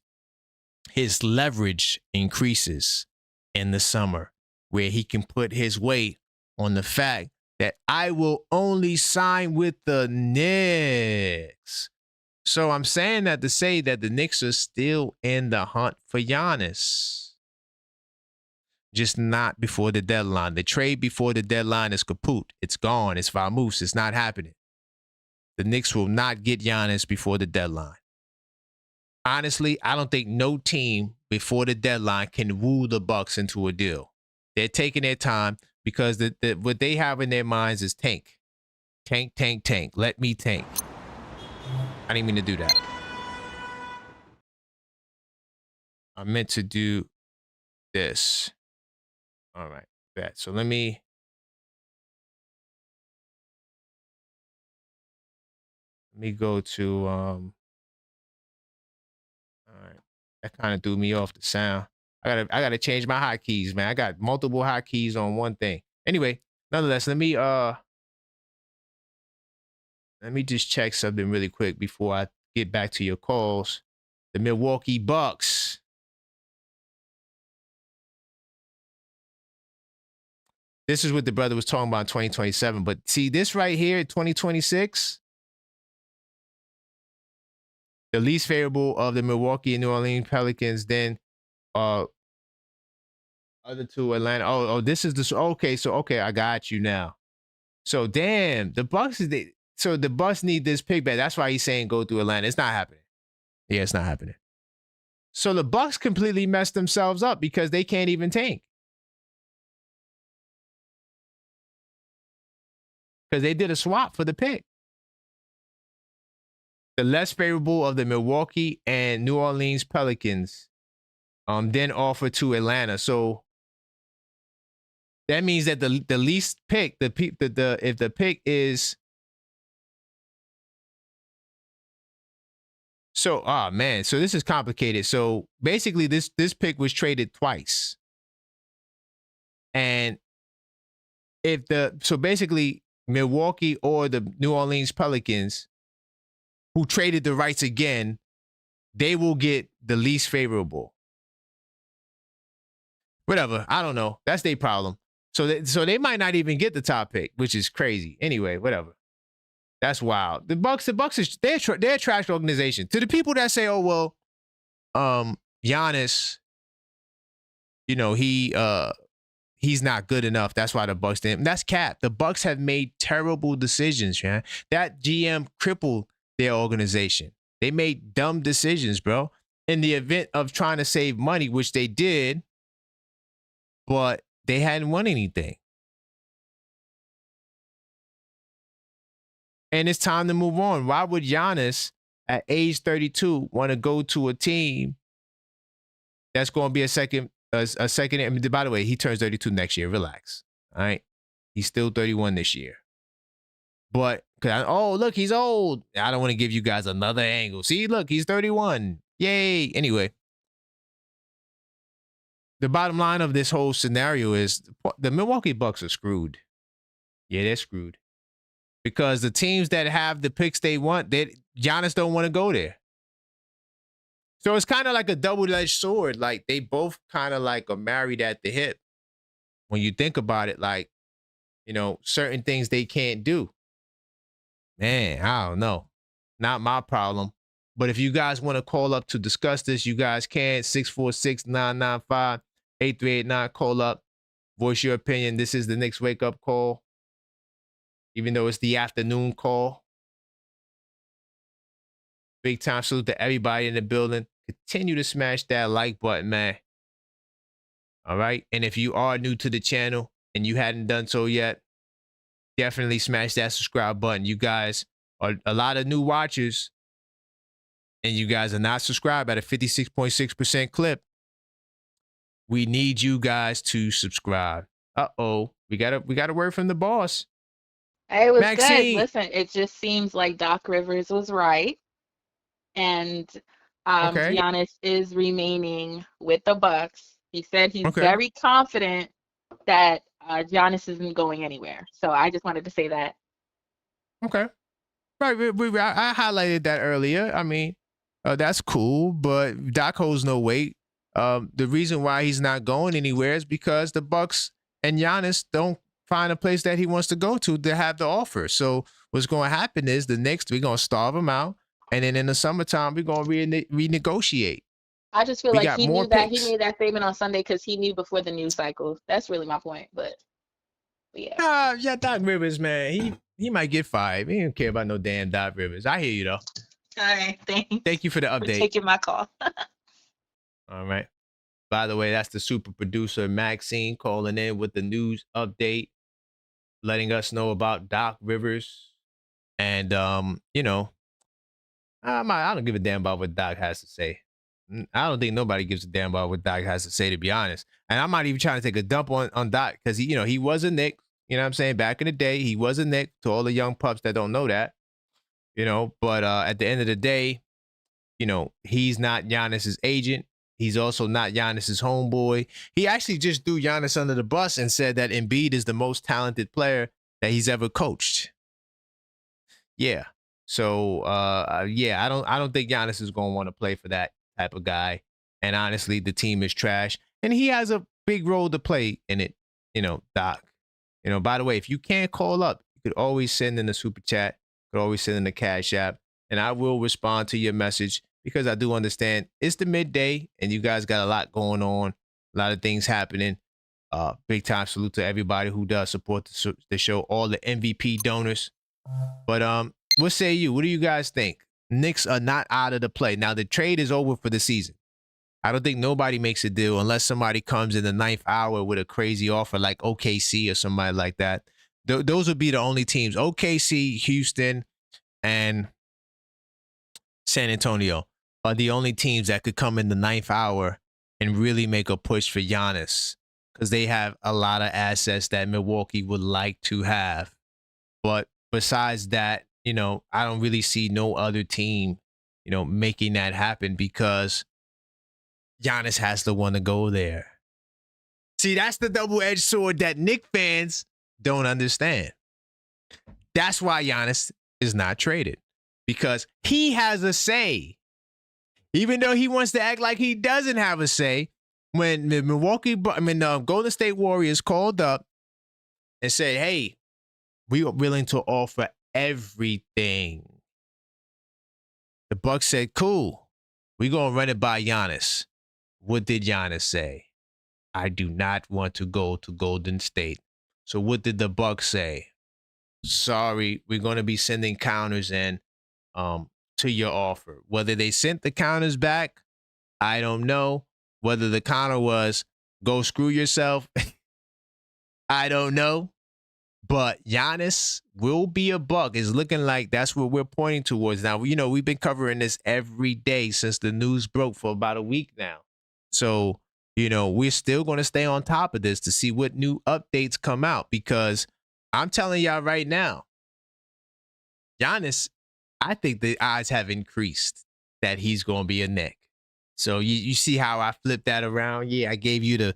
his leverage increases in the summer, where he can put his weight on the fact that I will only sign with the Knicks. So I'm saying that to say that the Knicks are still in the hunt for Giannis. Just not before the deadline. The trade before the deadline is kaput. It's gone. It's vamoose. It's not happening. The Knicks will not get Giannis before the deadline. Honestly, I don't think no team before the deadline can woo the Bucks into a deal. They're taking their time because what they have in their minds is tank. Tank, tank, tank. Let me tank. I didn't mean to do that. I meant to do this. All right, that. So let me go to all right. That kind of threw me off the sound. I gotta change my hotkeys, man. I got multiple hotkeys on one thing. Anyway, nonetheless, let me just check something really quick before I get back to your calls. The Milwaukee Bucks. This is what the brother was talking about in 2027. But see, this right here, 2026, the least favorable of the Milwaukee and New Orleans Pelicans, then other two, Atlanta. Oh, this is the okay. So okay, I got you now. So damn, the Bucks so the Bucks need this pick back. That's why he's saying go through Atlanta. It's not happening. Yeah, it's not happening. So the Bucks completely messed themselves up because they can't even tank. Because they did a swap for the pick. The less favorable of the Milwaukee and New Orleans Pelicans then offered to Atlanta. So that means that the least pick, if the pick is so, man, so this is complicated. So basically this pick was traded twice. And so basically Milwaukee or the New Orleans Pelicans who traded the rights again, they will get the least favorable. Whatever. I don't know. That's their problem. So they might not even get the top pick, which is crazy. Anyway, whatever. That's wild. The Bucks they're a trash organization. To the people that say, oh, well, Giannis, he's not good enough. That's why the Bucks didn't. That's cap. The Bucks have made terrible decisions, man. That GM crippled their organization. They made dumb decisions, bro. In the event of trying to save money, which they did, but they hadn't won anything. And it's time to move on. Why would Giannis, at age 32, want to go to a team that's going to be a second? I mean, by the way, he turns 32 next year. Relax. All right. He's still 31 this year. But, look, he's old. I don't want to give you guys another angle. See, look, he's 31. Yay. Anyway, the bottom line of this whole scenario is the Milwaukee Bucks are screwed. Yeah, they're screwed. Because the teams that have the picks they want, Giannis don't want to go there. So it's kind of like a double-edged sword. Like, they both kind of like are married at the hip. When you think about it, like, certain things they can't do. Man, I don't know. Not my problem. But if you guys want to call up to discuss this, you guys can. 646-995-8389. Call up. Voice your opinion. This is the Knicks wake-up call. Even though it's the afternoon call. Big time salute to everybody in the building. Continue to smash that like button, man. All right. And if you are new to the channel, and you hadn't done so yet, definitely smash that subscribe button. You guys are a lot of new watchers, and you guys are not subscribed at a 56.6% clip. We need you guys to subscribe. We got a word from the boss. It was Maxine. good. Listen, it just seems like Doc Rivers was right. And Okay. Giannis is remaining with the Bucks. He said he's Okay. very confident that Giannis isn't going anywhere. So I just wanted to say that. Okay. Right. I highlighted that earlier. I mean, that's cool, but Doc holds no weight. The reason why he's not going anywhere is because the Bucks and Giannis don't find a place that he wants to go to have the offer. So what's going to happen is the Knicks, we're going to starve him out. And then in the summertime, we're going to renegotiate. I just feel like he knew that he made that statement on Sunday because he knew before the news cycle. That's really my point. But yeah. Yeah, Doc Rivers, man. He might get fired. He don't care about no damn Doc Rivers. I hear you though. All right, thanks. Thank you for the update. For taking my call. All right. By the way, that's the super producer Maxine calling in with the news update, letting us know about Doc Rivers. And you know, I don't give a damn about what Doc has to say. I don't think nobody gives a damn about what Doc has to say, to be honest. And I'm not even trying to take a dump on Doc because he was a Knick. You know what I'm saying? Back in the day, he was a Knick. To all the young pups that don't know that, But at the end of the day, he's not Giannis's agent. He's also not Giannis's homeboy. He actually just threw Giannis under the bus and said that Embiid is the most talented player that he's ever coached. Yeah. So I don't think Giannis is going to want to play for that type of guy. And honestly, the team is trash. And he has a big role to play in it, Doc. By the way, if you can't call up, you could always send in the super chat. You could always send in the Cash App. And I will respond to your message because I do understand it's the midday and you guys got a lot going on, a lot of things happening. Big time salute to everybody who does support the show, all the MVP donors. But what say you? What do you guys think? Knicks are not out of the play. Now, the trade is over for the season. I don't think nobody makes a deal unless somebody comes in the 9th hour with a crazy offer like OKC or somebody like that. Those would be the only teams. OKC, Houston, and San Antonio are the only teams that could come in the 9th hour and really make a push for Giannis because they have a lot of assets that Milwaukee would like to have. But besides that, I don't really see no other team, making that happen because Giannis has to want to go there. See, that's the double-edged sword that Knicks fans don't understand. That's why Giannis is not traded because he has a say. Even though he wants to act like he doesn't have a say, when the Golden State Warriors called up and said, hey, we are willing to offer everything. The Bucks said, cool, we're going to run it by Giannis. What did Giannis say? I do not want to go to Golden State. So what did the Bucks say? Sorry, we're going to be sending counters in to your offer. Whether they sent the counters back, I don't know. Whether the counter was, go screw yourself, I don't know. But Giannis will be a Buck. It's looking like that's what we're pointing towards now. We've been covering this every day since the news broke for about a week now. So, we're still going to stay on top of this to see what new updates come out because I'm telling y'all right now, Giannis, I think the odds have increased that he's going to be a Knick. So you see how I flipped that around? Yeah, I gave you the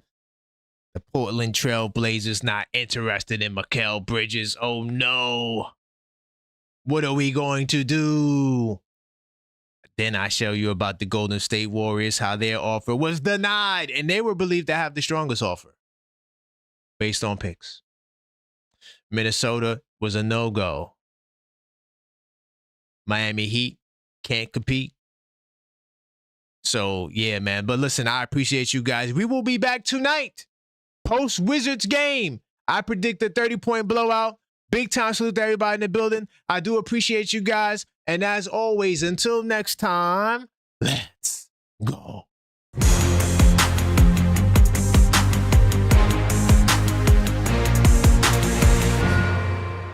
Portland Trail Blazers not interested in Mikal Bridges. Oh, no. What are we going to do? Then I show you about the Golden State Warriors, how their offer was denied, and they were believed to have the strongest offer based on picks. Minnesota was a no-go. Miami Heat can't compete. So, yeah, man. But listen, I appreciate you guys. We will be back tonight, post-Wizards game. I predict a 30-point blowout. Big time salute to everybody in the building. I do appreciate you guys. And as always, until next time, let's go.